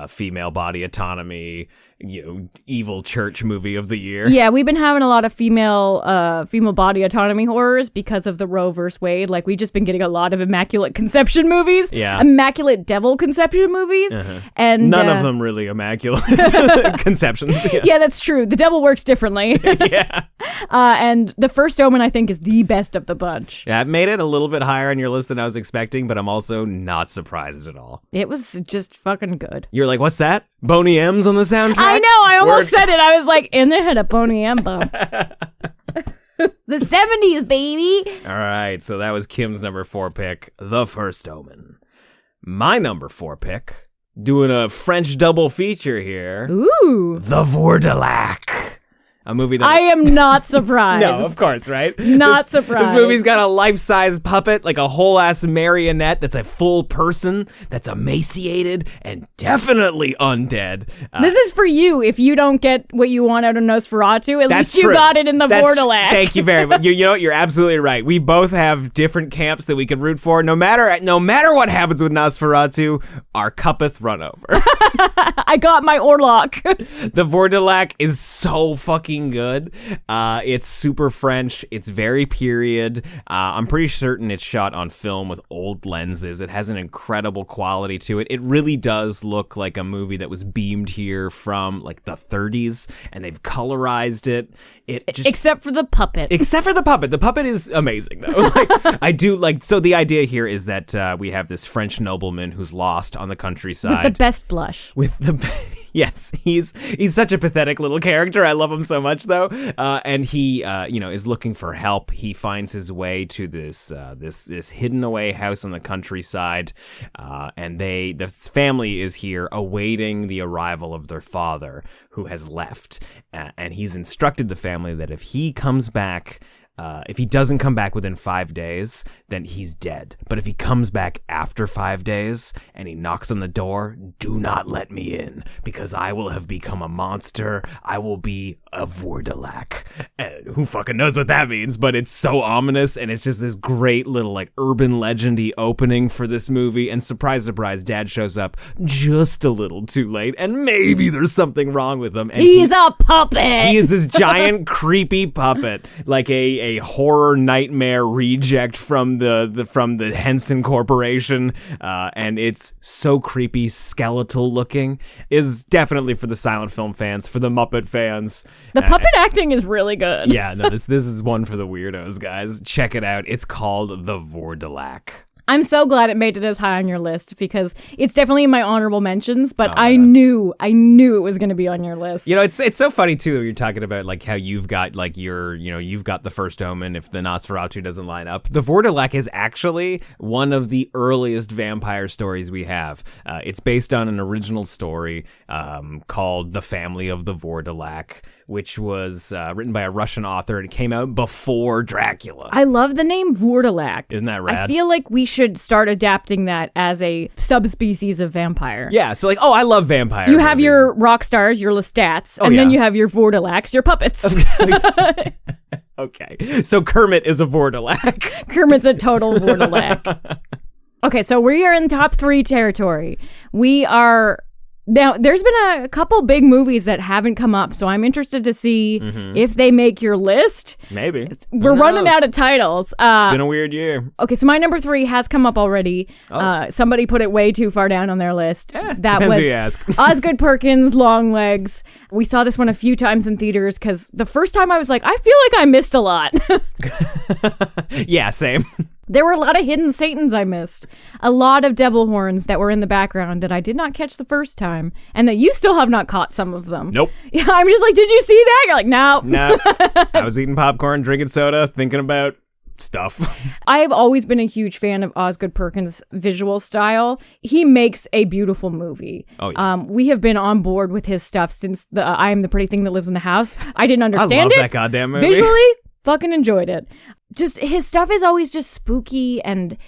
female body autonomy, evil church movie of the year. Yeah, we've been having a lot of female body autonomy horrors because of the Roe vs. Wade. Like, we've just been getting a lot of immaculate conception movies. Yeah. Immaculate devil conception movies. Uh-huh. And none of them really immaculate conceptions. Yeah, that's true. The devil works differently. Yeah. And The First Omen, I think, is the best of the bunch. Yeah, it made it a little bit higher on your list than I was expecting, but I'm also not surprised at all. It was just fucking good. You're like, what's that? Boney M's on the soundtrack? I know, I almost said it. I was like, and they had a Boney M bump. The 70s, baby. All right, so that was Kim's number 4 pick, The First Omen. My number 4 pick, doing a French double feature here. Ooh. The Vourdelac. A movie that... I am not surprised. No, of course, right? Not surprised. This movie's got a life-size puppet, like a whole-ass marionette that's a full person, that's emaciated, and definitely undead. This is for you if you don't get what you want out of Nosferatu. At least you got it in the Vourdelac. Thank you very much. You know what? You're absolutely right. We both have different camps that we can root for. No matter what happens with Nosferatu, our cuppeth run over. I got my Orlok. The Vourdelac is so fucking good. It's super French. It's very period. I'm pretty certain it's shot on film with old lenses. It has an incredible quality to it. It really does look like a movie that was beamed here from like the 30s, and they've colorized it. Except for the puppet. Except for the puppet. The puppet is amazing, though. So the idea here is that we have this French nobleman who's lost on the countryside. With the best blush. Yes, he's such a pathetic little character. I love him so much, though. And he, is looking for help. He finds his way to this hidden away house on the countryside, and the family is here awaiting the arrival of their father, who has left. And he's instructed the family that if he comes back. If he doesn't come back within 5 days, then he's dead. But if he comes back after 5 days and he knocks on the door, do not let me in, because I will have become a monster. I will be a Vordelak. Who fucking knows what that means? But it's so ominous, and it's just this great little like urban legendy opening for this movie. And surprise, surprise, Dad shows up just a little too late, and maybe there's something wrong with him. And he's a puppet. He is this giant creepy puppet, like a horror nightmare reject from the Henson Corporation, and it's so creepy, skeletal looking. Is definitely for the silent film fans, for the Muppet fans. The puppet acting is really good. Yeah, no, this is one for the weirdos, guys. Check it out. It's called The Vordelak. I'm so glad it made it as high on your list, because it's definitely in my honorable mentions, but I knew it was going to be on your list. You know, it's so funny too that you're talking about like how you've got like you've got The First Omen if the Nosferatu doesn't line up. The Vordelak is actually one of the earliest vampire stories we have. It's based on an original story called The Family of the Vordelak, which was written by a Russian author, and it came out before Dracula. I love the name Vordelak. Isn't that rad? I feel like we should start adapting that as a subspecies of vampire. Yeah, so like, I love vampires. You have your rock stars, your Lestats, and then you have your Vordelaks, your puppets. Okay, so Kermit is a Vordelak. Kermit's a total Vordelak. Okay, so we are in top 3 territory. Now, there's been a couple big movies that haven't come up, so I'm interested to see if they make your list. Maybe. We're running out of titles. It's been a weird year. Okay, so my number 3 has come up already. Somebody put it way too far down on their list. That was who you ask. Osgood Perkins' Longlegs. We saw this one a few times in theaters, because the first time I was like, I feel like I missed a lot. Yeah, same. There were a lot of hidden Satans I missed. A lot of devil horns that were in the background that I did not catch the first time, and that you still have not caught some of them. Nope. Yeah, I'm just like, did you see that? You're like, no. No. I was eating popcorn, drinking soda, thinking about stuff. I've always been a huge fan of Osgood Perkins' visual style. He makes a beautiful movie. Oh, yeah. We have been on board with his stuff since the I Am the Pretty Thing That Lives in the House. I didn't understand I love that goddamn movie. Visually, fucking enjoyed it. Just his stuff is always just spooky and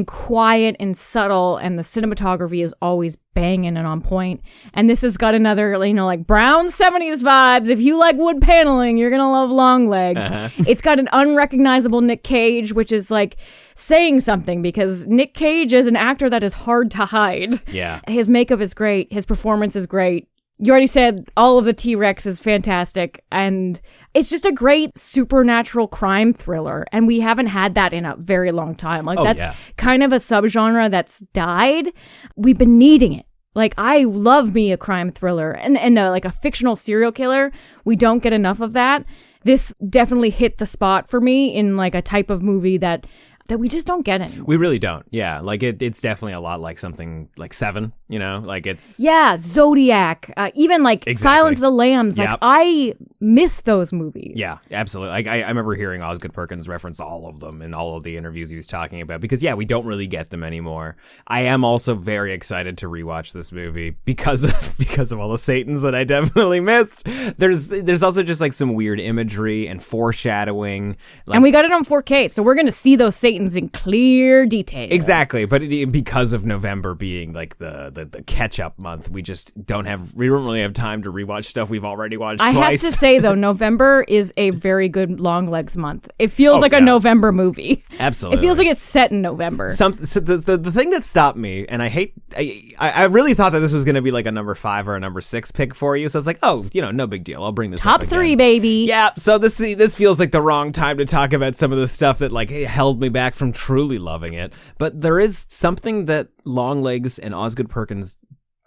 quiet and subtle, and the cinematography is always banging and on point. And this has got another, like brown 70s vibes. If you like wood paneling, you're gonna love Longlegs. It's got an unrecognizable Nick Cage, which is like saying something, because Nick Cage is an actor that is hard to hide. Yeah. His makeup is great. His performance is great. You already said all of the T-Rex is fantastic, and it's just a great supernatural crime thriller, and we haven't had that in a very long time. That's kind of a subgenre that's died. We've been needing it. Like, I love me a crime thriller, and like a fictional serial killer. We don't get enough of that. This definitely hit the spot for me in like a type of movie that we just don't get anymore. We really don't. Yeah, like it's definitely a lot like something like Seven, like it's... Yeah, Zodiac, even like Silence of the Lambs. Like, I miss those movies. Yeah, absolutely. I remember hearing Osgood Perkins reference all of them in all of the interviews he was talking about, because we don't really get them anymore. I am also very excited to rewatch this movie because of all the Satans that I definitely missed. There's also just like some weird imagery and foreshadowing. And we got it on 4K, so we're going to see those Satans in clear detail. Exactly, but because of November being like the catch-up month, we don't really have time to rewatch stuff we've already watched twice. I have to say, though, November is a very good Longlegs month. It feels like a November movie. Absolutely. It feels like it's set in November. So the thing that stopped me, and I really thought that this was going to be like a number 5 or a number 6 pick for you, so I was like, no big deal. I'll bring this Top up 3, again. baby. Yeah, so this feels like the wrong time to talk about some of the stuff that like held me back from truly loving it. But there is something that Longlegs and Osgood Perkins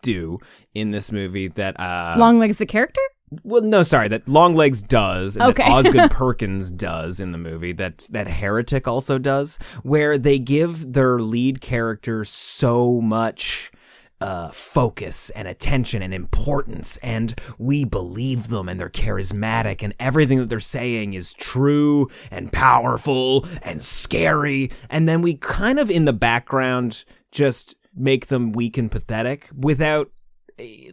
do in this movie that... Longlegs the character? Well, no, sorry, that Longlegs does, and okay. that Osgood Perkins does in the movie, that Heretic also does, where they give their lead character so much focus and attention and importance, and we believe them, and they're charismatic, and everything that they're saying is true and powerful and scary, and then we kind of in the background just make them weak and pathetic without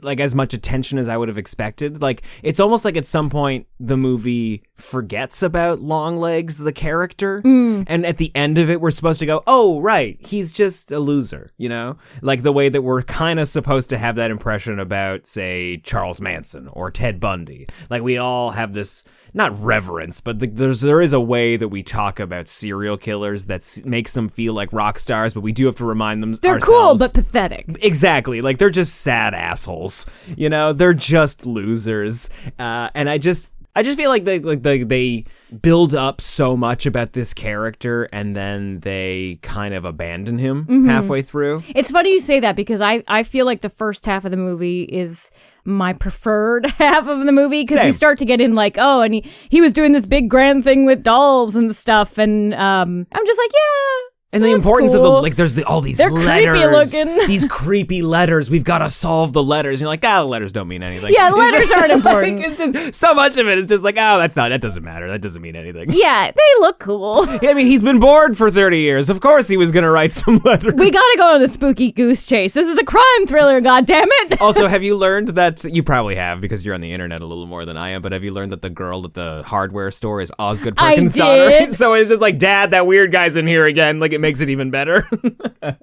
like as much attention as I would have expected. Like, it's almost like at some point the movie forgets about Longlegs, the character, and at the end of it we're supposed to go, oh right, he's just a loser, you know, like the way that we're kind of supposed to have that impression about, say, Charles Manson or Ted Bundy. Like, we all have this, not reverence, but there is a way that we talk about serial killers that makes them feel like rock stars, but we do have to remind them they're ourselves, cool but pathetic. Exactly, like they're just sad assholes, you know, they're just losers, and I just feel like they build up so much about this character and then they kind of abandon him halfway through. It's funny you say that because I feel like the first half of the movie is my preferred half of the movie, because we start to get in like, oh, and he was doing this big grand thing with dolls and stuff, and I'm just like, yeah. And the importance of there's all these They're letters. creepy looking. These creepy letters. We've got to solve the letters. And you're like, the letters don't mean anything. Yeah, the letters aren't important. Like, it's just, so much of it is just like, that doesn't matter. That doesn't mean anything. Yeah, they look cool. Yeah, I mean, he's been bored for 30 years. Of course he was going to write some letters. We got to go on a spooky goose chase. This is a crime thriller, goddammit. Also, have you learned that, you probably have because you're on the internet a little more than I am, but have you learned that the girl at the hardware store is Osgood Perkins' daughter? So it's just like, Dad, that weird guy's in here again. Like, it makes it even better. One thing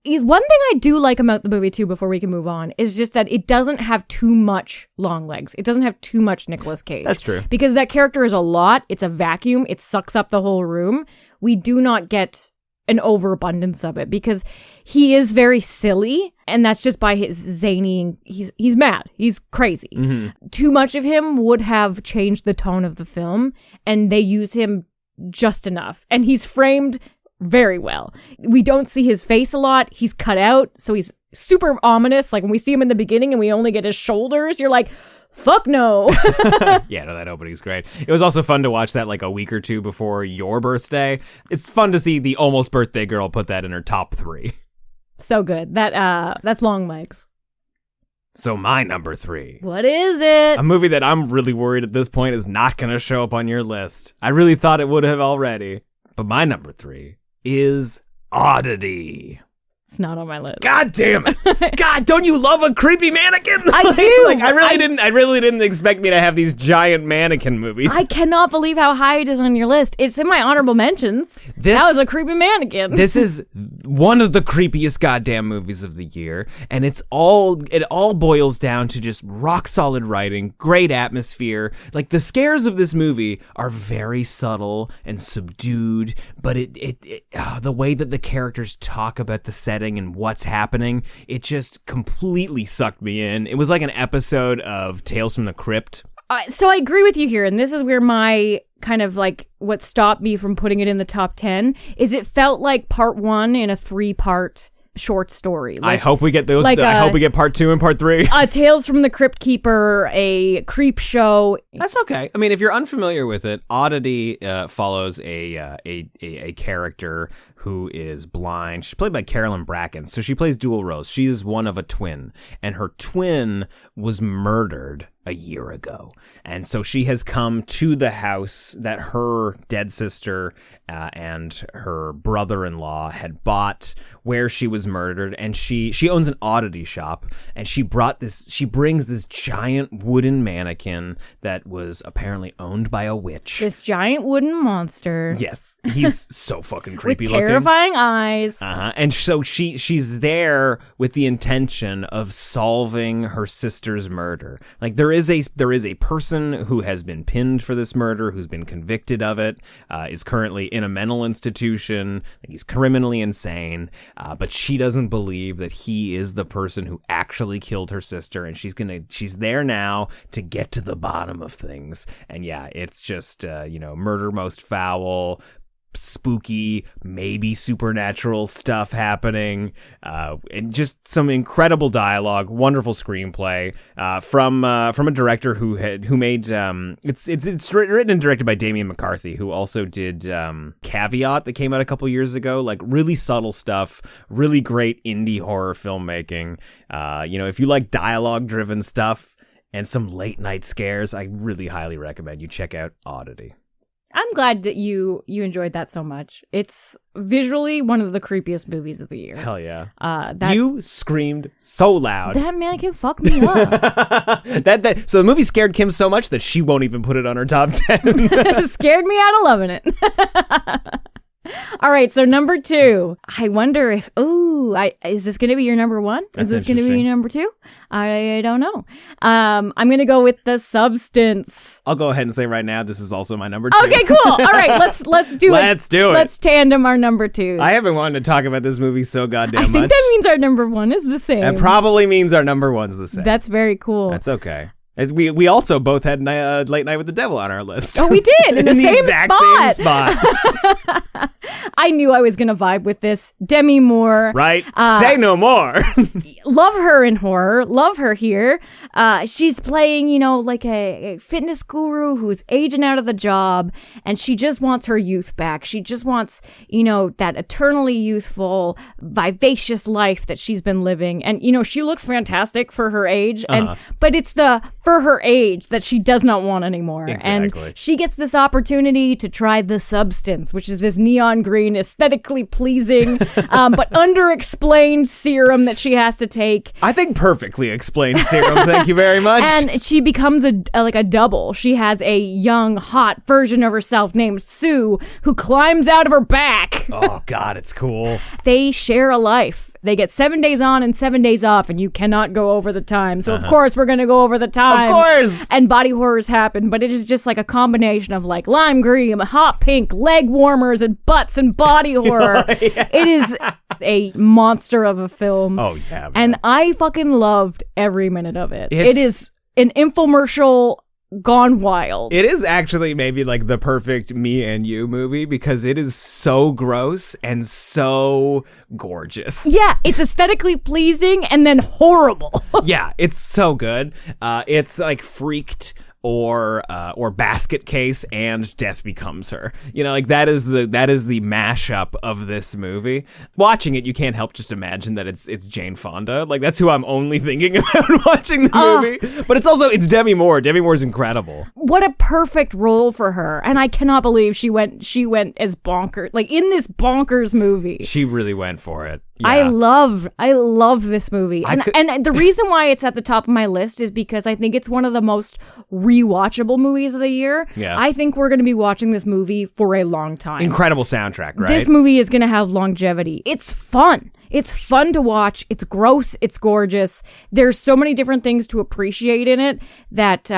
I do like about the movie too, before we can move on, is just that it doesn't have too much Longlegs. It doesn't have too much Nicolas Cage. That's true. Because that character is a lot. It's a vacuum. It sucks up the whole room. We do not get an overabundance of it because he is very silly, and that's just by his zany. He's mad. He's crazy. Mm-hmm. Too much of him would have changed the tone of the film, and they use him just enough. And he's framed very well. We don't see his face a lot. He's cut out, so he's super ominous. Like when we see him in the beginning and we only get his shoulders, you're like, fuck no. Yeah, no, that opening's great. It was also fun to watch that like a week or two before your birthday. It's fun to see the almost birthday girl put that in her top 3. So good. That's Longlegs. So my number 3. What is it? A movie that I'm really worried at this point is not going to show up on your list. I really thought it would have already. But my number 3 is Oddity. It's not on my list. God damn it. God, don't you love a creepy mannequin? I do. Like, I really didn't expect me to have these giant mannequin movies. I cannot believe how high it is on your list. It's in my honorable mentions. That was a creepy mannequin. This is one of the creepiest goddamn movies of the year, and it all boils down to just rock solid writing, great atmosphere. Like, the scares of this movie are very subtle and subdued, but the way that the characters talk about the setting and what's happening, it just completely sucked me in. It was like an episode of Tales from the Crypt. So I agree with you here, and this is where my kind of like what stopped me from putting it in the top 10 is it felt like part 1 in a 3-part short story. Like, I hope we get those. I hope we get part 2 and part 3. Tales from the Crypt Keeper, a creep show. That's okay. I mean, if you're unfamiliar with it, Oddity follows a character who is blind. She's played by Carolyn Bracken, so she plays dual roles. She is one of a twin, and her twin was murdered a year ago. And so she has come to the house that her dead sister and her brother-in-law had bought where she was murdered, and she owns an oddity shop, and she brings this giant wooden mannequin that was apparently owned by a witch. This giant wooden monster. Yes. He's so fucking creepy with looking. Terrifying eyes. And so she's there with the intention of solving her sister's murder. Like, there is a person who has been pinned for this murder, who's been convicted of it, is currently in a mental institution. Like, he's criminally insane, but she doesn't believe that he is the person who actually killed her sister, and she's there now to get to the bottom of things. And yeah, it's just murder most foul, spooky, maybe supernatural stuff happening, and just some incredible dialogue, wonderful screenplay from a director who made it's written and directed by Damien McCarthy, who also did Caveat that came out a couple years ago. Like really subtle stuff, really great indie horror filmmaking. If you like dialogue driven stuff and some late night scares, I really highly recommend you check out Oddity. I'm glad that you enjoyed that so much. It's visually one of the creepiest movies of the year. Hell yeah. You screamed so loud. That mannequin fucked me up. So the movie scared Kim so much that she won't even put it on her top 10. Scared me out of loving it. All right, so number 2. I wonder if, is this going to be your number 1? That's is this going to be your number 2? I don't know. I'm going to go with The Substance. I'll go ahead and say right now, this is also my number 2. Okay, cool. All right, let's do it. Let's do it. Let's tandem our number 2. I haven't wanted to talk about this movie so goddamn much. I think that means our number 1 is the same. That probably means our number 1's the same. That's very cool. That's okay. We also both had Late Night with the Devil on our list. Oh, we did in the same exact spot. same spot. I knew I was going to vibe with this. Demi Moore. Right? Say no more. Love her in horror. Love her here. She's playing, like a fitness guru who's aging out of the job, and she just wants her youth back. She just wants, that eternally youthful, vivacious life that she's been living. And, she looks fantastic for her age. But it's for her age that she does not want anymore. Exactly. And she gets this opportunity to try The Substance, which is this neon green, aesthetically pleasing, but underexplained serum that she has to take. I think perfectly explained serum. Thank you very much. And she becomes a double. She has a young, hot version of herself named Sue who climbs out of her back. Oh, God, it's cool. They share a life. They get 7 days on and 7 days off, and you cannot go over the time. So, of course, we're going to go over the time. Of course! And body horrors happen, but it is just like a combination of like lime green, hot pink, leg warmers, and butts and body horror. Oh, yeah. It is a monster of a film. Oh, yeah. Man. And I fucking loved every minute of it. It's- It is an infomercial gone wild. It is actually maybe like the perfect me and you movie because it is so gross and so gorgeous. Yeah, it's aesthetically pleasing and then horrible. Yeah, it's so good. It's like Freaked or Basket Case and Death Becomes Her. That is the mashup of this movie. Watching it, you can't help just imagine that it's Jane Fonda. Like that's who I'm only thinking about watching the movie. But it's Demi Moore. Demi Moore's incredible. What a perfect role for her. And I cannot believe she went as bonkers. Like in this bonkers movie. She really went for it. Yeah. I love this movie. And the reason why it's at the top of my list is because I think it's one of the most rewatchable movies of the year. Yeah. I think we're going to be watching this movie for a long time. Incredible soundtrack, right? This movie is going to have longevity. It's fun. It's fun to watch. It's gross. It's gorgeous. There's so many different things to appreciate in it that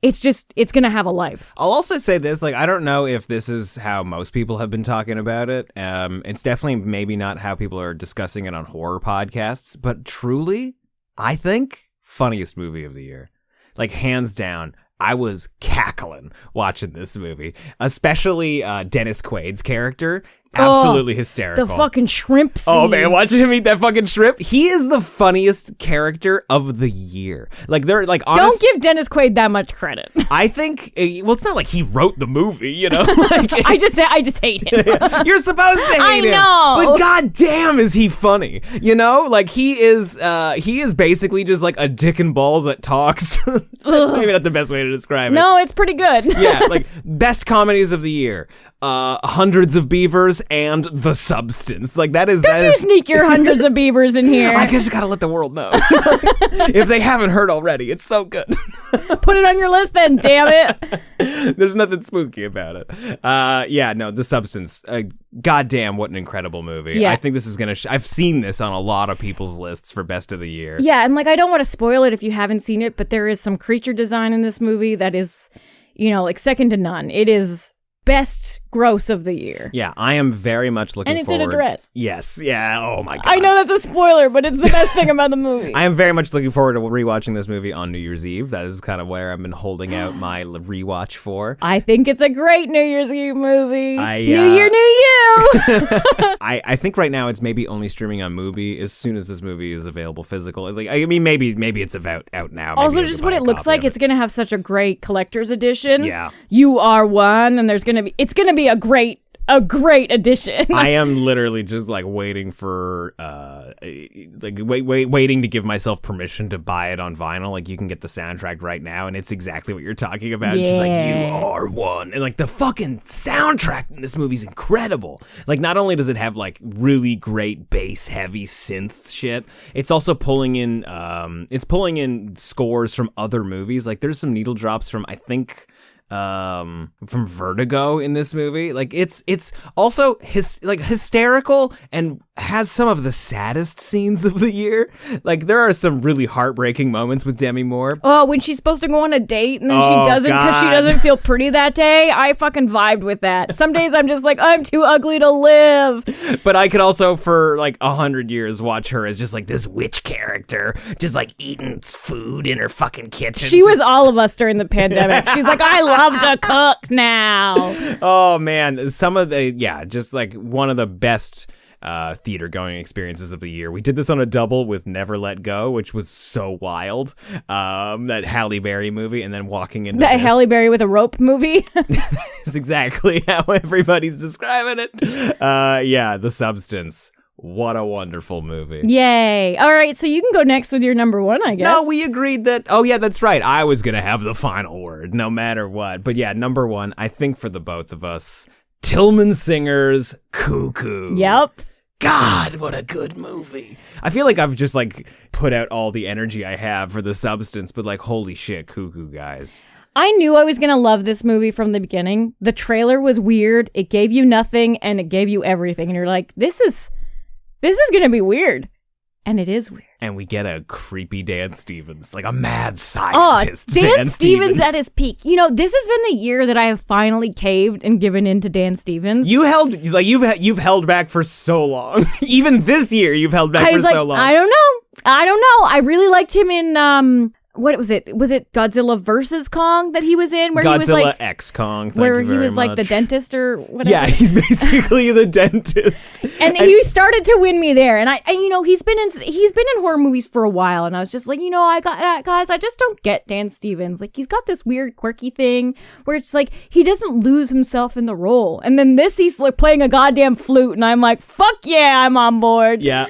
it's going to have a life. I'll also say this, I don't know if this is how most people have been talking about it. It's definitely maybe not how people are discussing it on horror podcasts, but truly, I think funniest movie of the year. Hands down. I was cackling watching this movie, especially Dennis Quaid's character. Absolutely hysterical. The fucking shrimp scene. Oh man, watching him eat that fucking shrimp. He is the funniest character of the year. Don't give Dennis Quaid that much credit. I think it's not like he wrote the movie, I just hate him. You're supposed to hate him. I know. But goddamn is he funny. He is basically just like a dick and balls that talks. That's maybe not the best way to describe it. No, it's pretty good. Yeah, best comedies of the year. Hundreds of Beavers and The Substance. Don't you sneak your Hundreds of Beavers in here. I guess you gotta let the world know. If they haven't heard already, it's so good. Put it on your list then, damn it. There's nothing spooky about it. The Substance. Goddamn, what an incredible movie. Yeah. I think this is gonna I've seen this on a lot of people's lists for best of the year. Yeah, and I don't want to spoil it if you haven't seen it, but there is some creature design in this movie that is, second to none. It is best gross of the year. Yeah, I am very much looking forward. And it's in a dress. Yes, yeah, oh my God. I know that's a spoiler, but it's the best thing about the movie. I am very much looking forward to rewatching this movie on New Year's Eve. That is kind of where I've been holding out my rewatch for. I think it's a great New Year's Eve movie. New Year, New You! I think right now it's maybe only streaming on Mubi as soon as this movie is available physical. It's like, I mean, maybe it's out now. Maybe also, just what it looks like, it's going to have such a great collector's edition. Yeah. You are one, and it's going to be a great addition. I am literally just like waiting for waiting to give myself permission to buy it on vinyl. Like, you can get the soundtrack right now, and it's exactly what you're talking about. Yeah. Just like, you are one. And like, the fucking soundtrack in this movie's incredible. Like, not only does it have like really great bass heavy synth shit, it's also pulling in scores from other movies. Like, there's some needle drops from, I think, from Vertigo in this movie. Like, it's also hysterical and has some of the saddest scenes of the year. Like, there are some really heartbreaking moments with Demi Moore. Oh, when she's supposed to go on a date and then she doesn't because she doesn't feel pretty that day. I fucking vibed with that. Some days I'm just like, I'm too ugly to live. But I could also, for like 100 years, watch her as just like this witch character, just like eating food in her fucking kitchen. She was all of us during the pandemic. She's like, I love to cook now. Oh man, just like one of the best theater going experiences of the year. We did this on a double with Never Let Go, which was so wild. That Halle Berry movie, and then walking into that Halle Berry with a rope movie. is exactly how everybody's describing it. The Substance. What a wonderful movie. Yay. All right, so you can go next with your number one, I guess. No, we agreed that, oh yeah, that's right. I was going to have the final word, no matter what. But yeah, number one, I think for the both of us, Tillman Singer's Cuckoo. Yep. God, what a good movie. I feel like I've just like put out all the energy I have for The Substance, but like, holy shit, Cuckoo, guys. I knew I was going to love this movie from the beginning. The trailer was weird. It gave you nothing and it gave you everything. And you're like, this is going to be weird. And it is weird. And we get a creepy Dan Stevens, like a mad scientist. Oh, Dan Stevens at his peak. You know, this has been the year that I have finally caved and given in to Dan Stevens. You've held back for so long. Even this year, you've held back so long. I don't know. I really liked him in what was it? Was it Godzilla vs. Kong that he was in? Where Godzilla he was like X Kong. Where he was like the dentist or whatever. Yeah, he's basically the dentist. And he started to win me there. And he's been in horror movies for a while. And I was just like, guys, I just don't get Dan Stevens. Like, he's got this weird quirky thing where it's like he doesn't lose himself in the role. And then he's like playing a goddamn flute, and I'm like, fuck yeah, I'm on board. Yeah.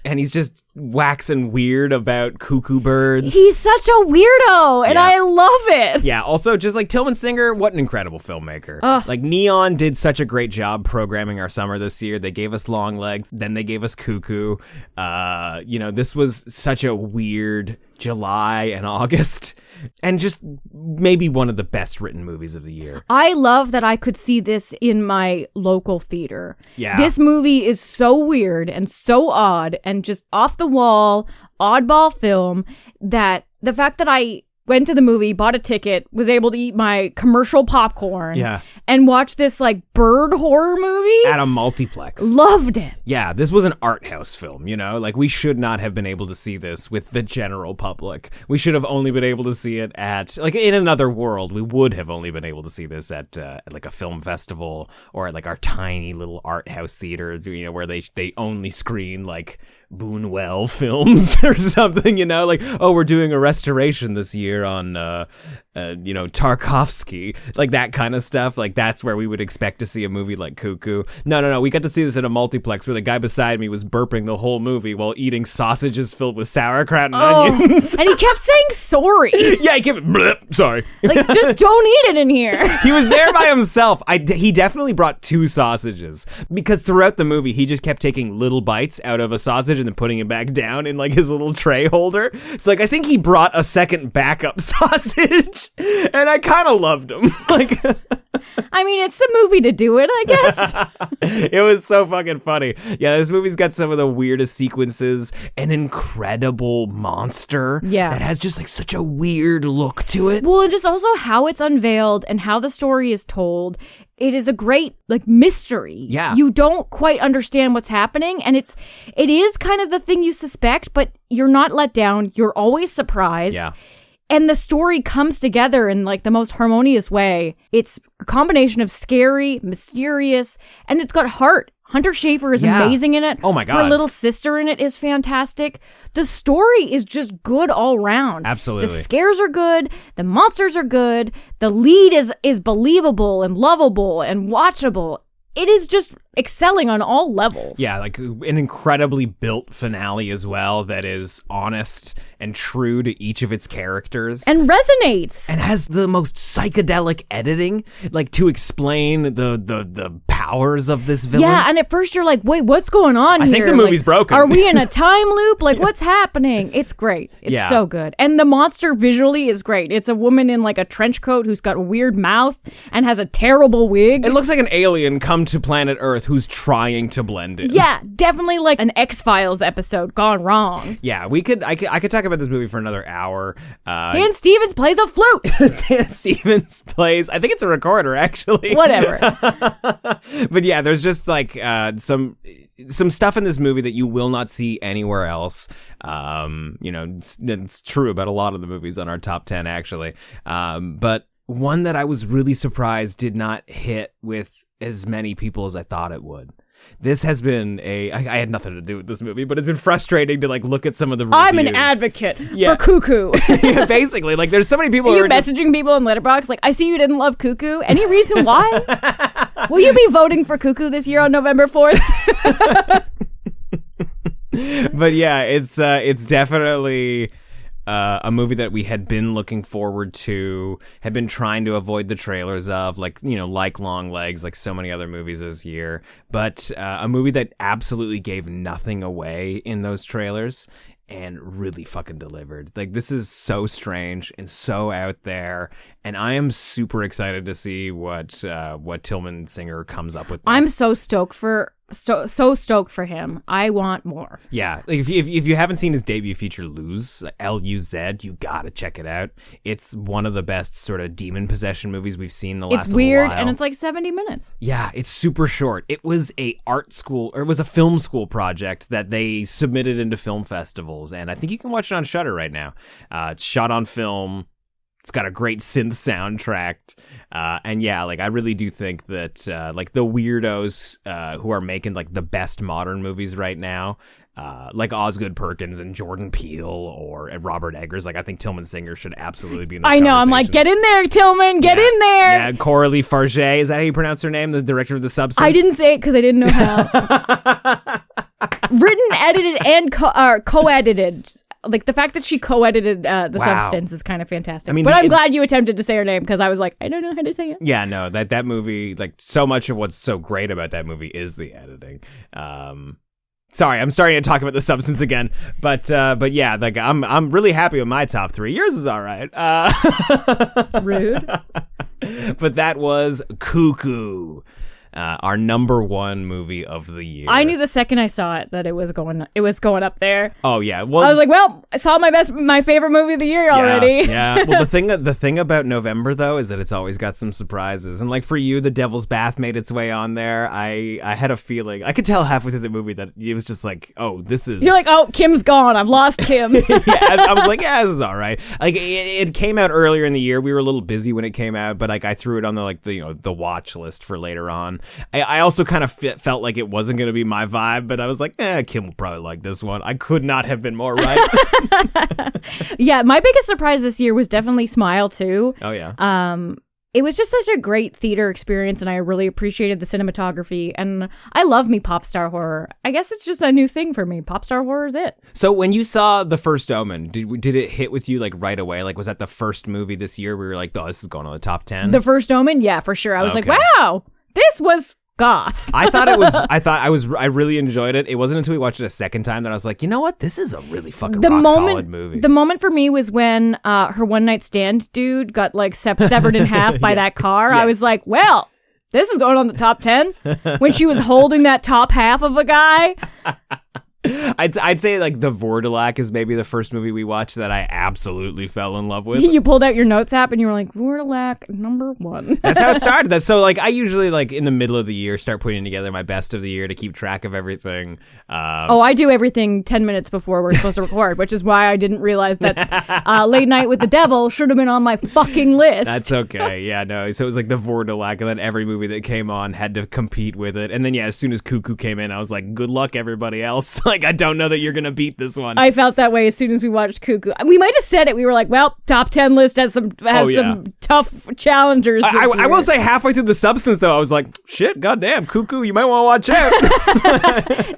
And he's just waxing weird about cuckoo birds. He's such a weirdo, and I love it. Yeah, also just like Tillman Singer, what an incredible filmmaker. Like, Neon did such a great job programming our summer this year. They gave us Long Legs, then they gave us Cuckoo. This was such a weird July and August, and just maybe one of the best written movies of the year. I love that I could see this in my local theater. Yeah. This movie is so weird and so odd and just off the wall, oddball film, that the fact that I went to the movie, bought a ticket, was able to eat my commercial popcorn, and watch this like bird horror movie at a multiplex. Loved it. Yeah, this was an art house film, like we should not have been able to see this with the general public. We should have only been able to see it at, like, in another world, we would have only been able to see this at like a film festival or at like our tiny little art house theater, where they only screen like Boonwell films or something, like, oh, we're doing a restoration this year on Tarkovsky, like that kind of stuff. Like, that's where we would expect to see a movie like Cuckoo. No, we got to see this in a multiplex where the guy beside me was burping the whole movie while eating sausages filled with sauerkraut and onions. And he kept saying sorry. Yeah, he kept blip, sorry. Like, just don't eat it in here. He was there by himself. He definitely brought 2 sausages, because throughout the movie he just kept taking little bites out of a sausage and then putting it back down in like his little tray holder. So like, I think he brought a second back backup sausage, and I kind of loved him. Like, I mean, it's the movie to do it, I guess. it was so fucking funny. Yeah, this movie's got some of the weirdest sequences, an incredible monster that has just like such a weird look to it. Well, and just also how it's unveiled and how the story is told. It is a great like mystery. Yeah. You don't quite understand what's happening, and it is kind of the thing you suspect, but you're not let down. You're always surprised. Yeah. And the story comes together in like the most harmonious way. It's a combination of scary, mysterious, and it's got heart. Hunter Schafer is amazing in it. Oh my God. Her little sister in it is fantastic. The story is just good all round. Absolutely. The scares are good. The monsters are good. The lead is believable and lovable and watchable. It is just excelling on all levels. Yeah, like an incredibly built finale as well that is honest and true to each of its characters. And resonates. And has the most psychedelic editing, like to explain the powers of this villain. Yeah, and at first you're like, wait, what's going on here? I think the movie's broken. Are we in a time loop? Like, what's happening? It's great. It's so good. And the monster visually is great. It's a woman in like a trench coat who's got a weird mouth and has a terrible wig. It looks like an alien come to planet Earth who's trying to blend in. Yeah, definitely like an X-Files episode gone wrong. Yeah, I could talk about this movie for another hour. Dan Stevens plays a flute. Dan Stevens plays, I think it's a recorder actually. Whatever. But yeah, there's just like some stuff in this movie that you will not see anywhere else. It's true about a lot of the movies on our top 10 actually. But one that I was really surprised did not hit with as many people as I thought it would. This has been I had nothing to do with this movie, but it's been frustrating to like look at some of the reviews. I'm an advocate for Cuckoo. Yeah, basically, like there's so many people Are who you messaging people in Letterboxd like, I see you didn't love Cuckoo. Any reason why? Will you be voting for Cuckoo this year on November 4th? But yeah, it's definitely a movie that we had been looking forward to, had been trying to avoid the trailers of, like Long Legs, like so many other movies this year, but a movie that absolutely gave nothing away in those trailers and really fucking delivered. Like, this is so strange and so out there, and I am super excited to see what Tillman Singer comes up with. I'm so stoked for him. I want more. Yeah, like if you haven't seen his debut feature Luz, L-U-Z, you gotta check it out. It's one of the best sort of demon possession movies we've seen the last It's weird, little while. and it's like 70 minutes. Yeah, it's super short. It was a film school project that they submitted into film festivals, and I think you can watch it on Shudder right now. It's shot on film. It's got a great synth soundtrack. And yeah, like I really do think that like the weirdos who are making like the best modern movies right now, like Osgood Perkins and Jordan Peele or Robert Eggers, like I think Tillman Singer should absolutely be in those I know, I'm like, get in there, Tillman, get in there. Yeah, Coralie Farge, is that how you pronounce her name? The director of The Substance? I didn't say it because I didn't know how. Written, edited, and co-edited. Like, the fact that she co-edited The Substance is kind of fantastic. I mean, but I'm glad you attempted to say her name, because I was like, I don't know how to say it. Yeah, no, that movie, like, so much of what's so great about that movie is the editing. Sorry, I'm starting to talk about The Substance again, but yeah, like, I'm really happy with my top 3. Yours is all right. Rude. But that was Cuckoo. Our number 1 movie of the year. I knew the second I saw it that it was going up there. Oh yeah, well, I was like, well, I saw my favorite movie of the year already. Yeah. Well, the thing about November though is that it's always got some surprises, and like for you, The Devil's Bath made its way on there. I had a feeling, I could tell halfway through the movie that it was just like, oh, this is. You're like, oh, Kim's gone. I've lost Kim. Yeah, I was like, yeah, this is all right. Like it came out earlier in the year. We were a little busy when it came out, but like I threw it on the watch list for later on. I also kind of felt like it wasn't going to be my vibe, but I was like, Kim will probably like this one. I could not have been more right. Yeah, my biggest surprise this year was definitely Smile too. Oh, yeah. It was just such a great theater experience, and I really appreciated the cinematography, and I love me pop star horror. I guess it's just a new thing for me. Pop star horror is it. So when you saw The First Omen, did it hit with you like right away? Like, was that the first movie this year where you were like, oh, this is going on the top 10? The First Omen? Yeah, for sure. I was like, wow, this was goth. I really enjoyed it. It wasn't until we watched it a second time that I was like, you know what? This is a really fucking solid movie. The moment for me was when her one night stand dude got like severed in half by that car. Yeah. I was like, well, this is going on the top 10. When she was holding that top half of a guy. I'd say like The Vordelak is maybe the first movie we watched that I absolutely fell in love with. You pulled out your notes app and you were like, Vordelak number 1. That's how it started. That's so like I usually like in the middle of the year start putting together my best of the year to keep track of everything. I do everything 10 minutes before we're supposed to record, which is why I didn't realize that Late Night with the Devil should have been on my fucking list. That's okay. Yeah, no. So it was like The Vordelak, and then every movie that came on had to compete with it. And then as soon as Cuckoo came in, I was like, good luck everybody else. Like, I don't know that you're going to beat this one. I felt that way as soon as we watched Cuckoo. We might have said it. We were like, well, top 10 list has some tough challengers. I will say halfway through the substance, though, I was like, shit, goddamn, Cuckoo, you might want to watch out.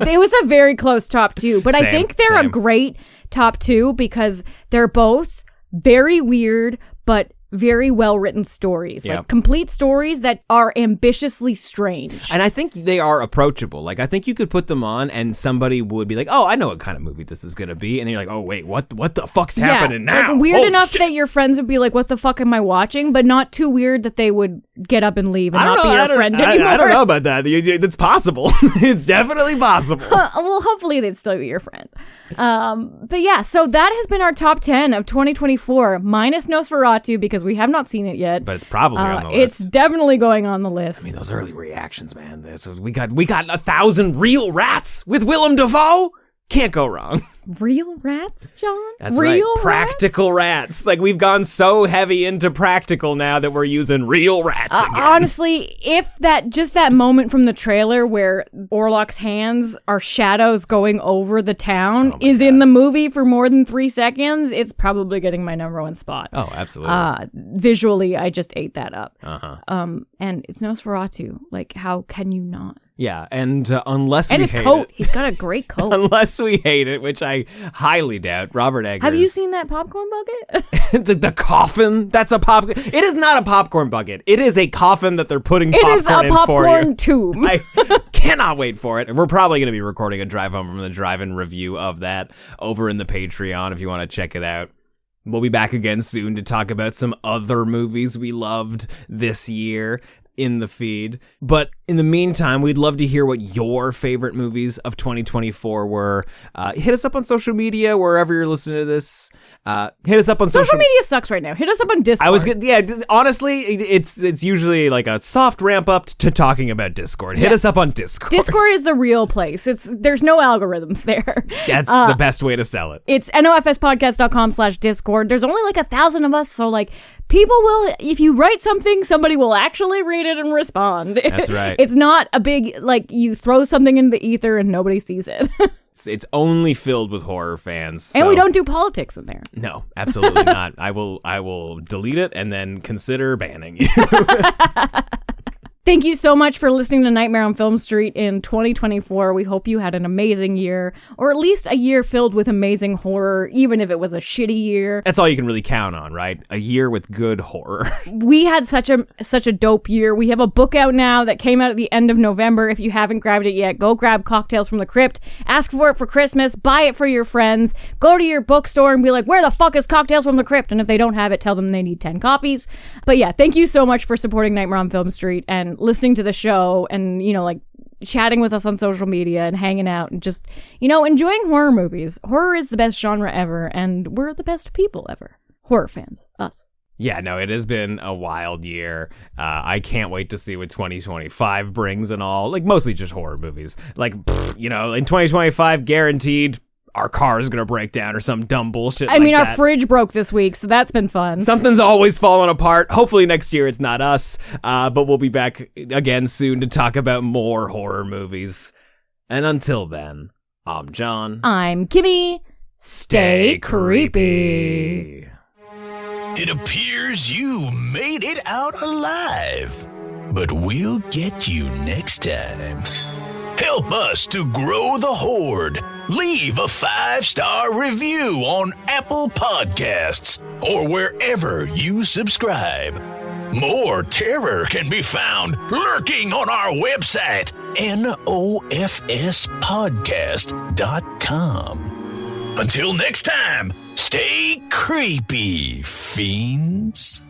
It was a very close top 2, but I think they're a great top 2 because they're both very weird, but very well-written stories. Yep. Like complete stories that are ambitiously strange. And I think they are approachable. Like, I think you could put them on and somebody would be like, oh, I know what kind of movie this is going to be. And then you're like, oh, wait, what the fuck's happening now? Like weird enough shit. that your friends would be like, what the fuck am I watching? But not too weird that they would get up and leave and not be your friend anymore. I don't know about that. It's possible. It's definitely possible. Well, hopefully they'd still be your friend. But yeah, so that has been our top 10 of 2024, minus Nosferatu, because we have not seen it yet. But it's probably on the list. It's definitely going on the list. I mean, those early reactions, man. We got 1,000 real rats with Willem Dafoe. Can't go wrong. Real rats, John? That's real right. Practical rats. Like, we've gone so heavy into practical now that we're using real rats again. Honestly, if that moment from the trailer where Orlok's hands are shadows going over the town in the movie for more than 3 seconds, it's probably getting my number 1 spot. Oh, absolutely. Visually, I just ate that up. Uh-huh. And it's Nosferatu. Like, how can you not? Yeah, and unless we hate it... And his coat. He's got a great coat. Unless we hate it, which I highly doubt. Robert Eggers. Have you seen that popcorn bucket? the coffin? That's a popcorn... It is not a popcorn bucket. It is a coffin that they're putting popcorn in for you. It is a popcorn tomb. I cannot wait for it. And we're probably going to be recording a drive home from the drive-in review of that over in the Patreon if you want to check it out. We'll be back again soon to talk about some other movies we loved this year in the feed. But in the meantime, we'd love to hear what your favorite movies of 2024 were. Hit us up on social media, wherever you're listening to this. Hit us up on social media sucks right now. Hit us up on Discord. Honestly, it's usually like a soft ramp up to talking about Discord. Hit us up on Discord. Discord is the real place. There's no algorithms there. That's the best way to sell it. It's nofspodcast.com/Discord. There's only like 1,000 of us, so like people will, if you write something, somebody will actually read it and respond. That's right. It's not a big, like, you throw something in the ether and nobody sees it. It's only filled with horror fans. So. And we don't do politics in there. No, absolutely not. I will delete it and then consider banning you. Thank you so much for listening to Nightmare on Film Street in 2024. We hope you had an amazing year, or at least a year filled with amazing horror, even if it was a shitty year. That's all you can really count on, right? A year with good horror. We had such a dope year. We have a book out now that came out at the end of November. If you haven't grabbed it yet, go grab Cocktails from the Crypt. Ask for it for Christmas. Buy it for your friends. Go to your bookstore and be like, where the fuck is Cocktails from the Crypt? And if they don't have it, tell them they need 10 copies. But yeah, thank you so much for supporting Nightmare on Film Street and listening to the show and, like chatting with us on social media and hanging out and just, enjoying horror movies. Horror is the best genre ever, and we're the best people ever. Horror fans, us. Yeah, no, it has been a wild year. I can't wait to see what 2025 brings and all. Like, mostly just horror movies. Like, in 2025, guaranteed, our car is going to break down or some dumb bullshit I mean, our fridge broke this week, so that's been fun. Something's always falling apart. Hopefully next year it's not us, but we'll be back again soon to talk about more horror movies. And until then, I'm John. I'm Kimmi. Stay creepy. It appears you made it out alive, but we'll get you next time. Help us to grow the horde. Leave a 5-star review on Apple Podcasts or wherever you subscribe. More terror can be found lurking on our website, nofspodcast.com. Until next time, stay creepy, fiends.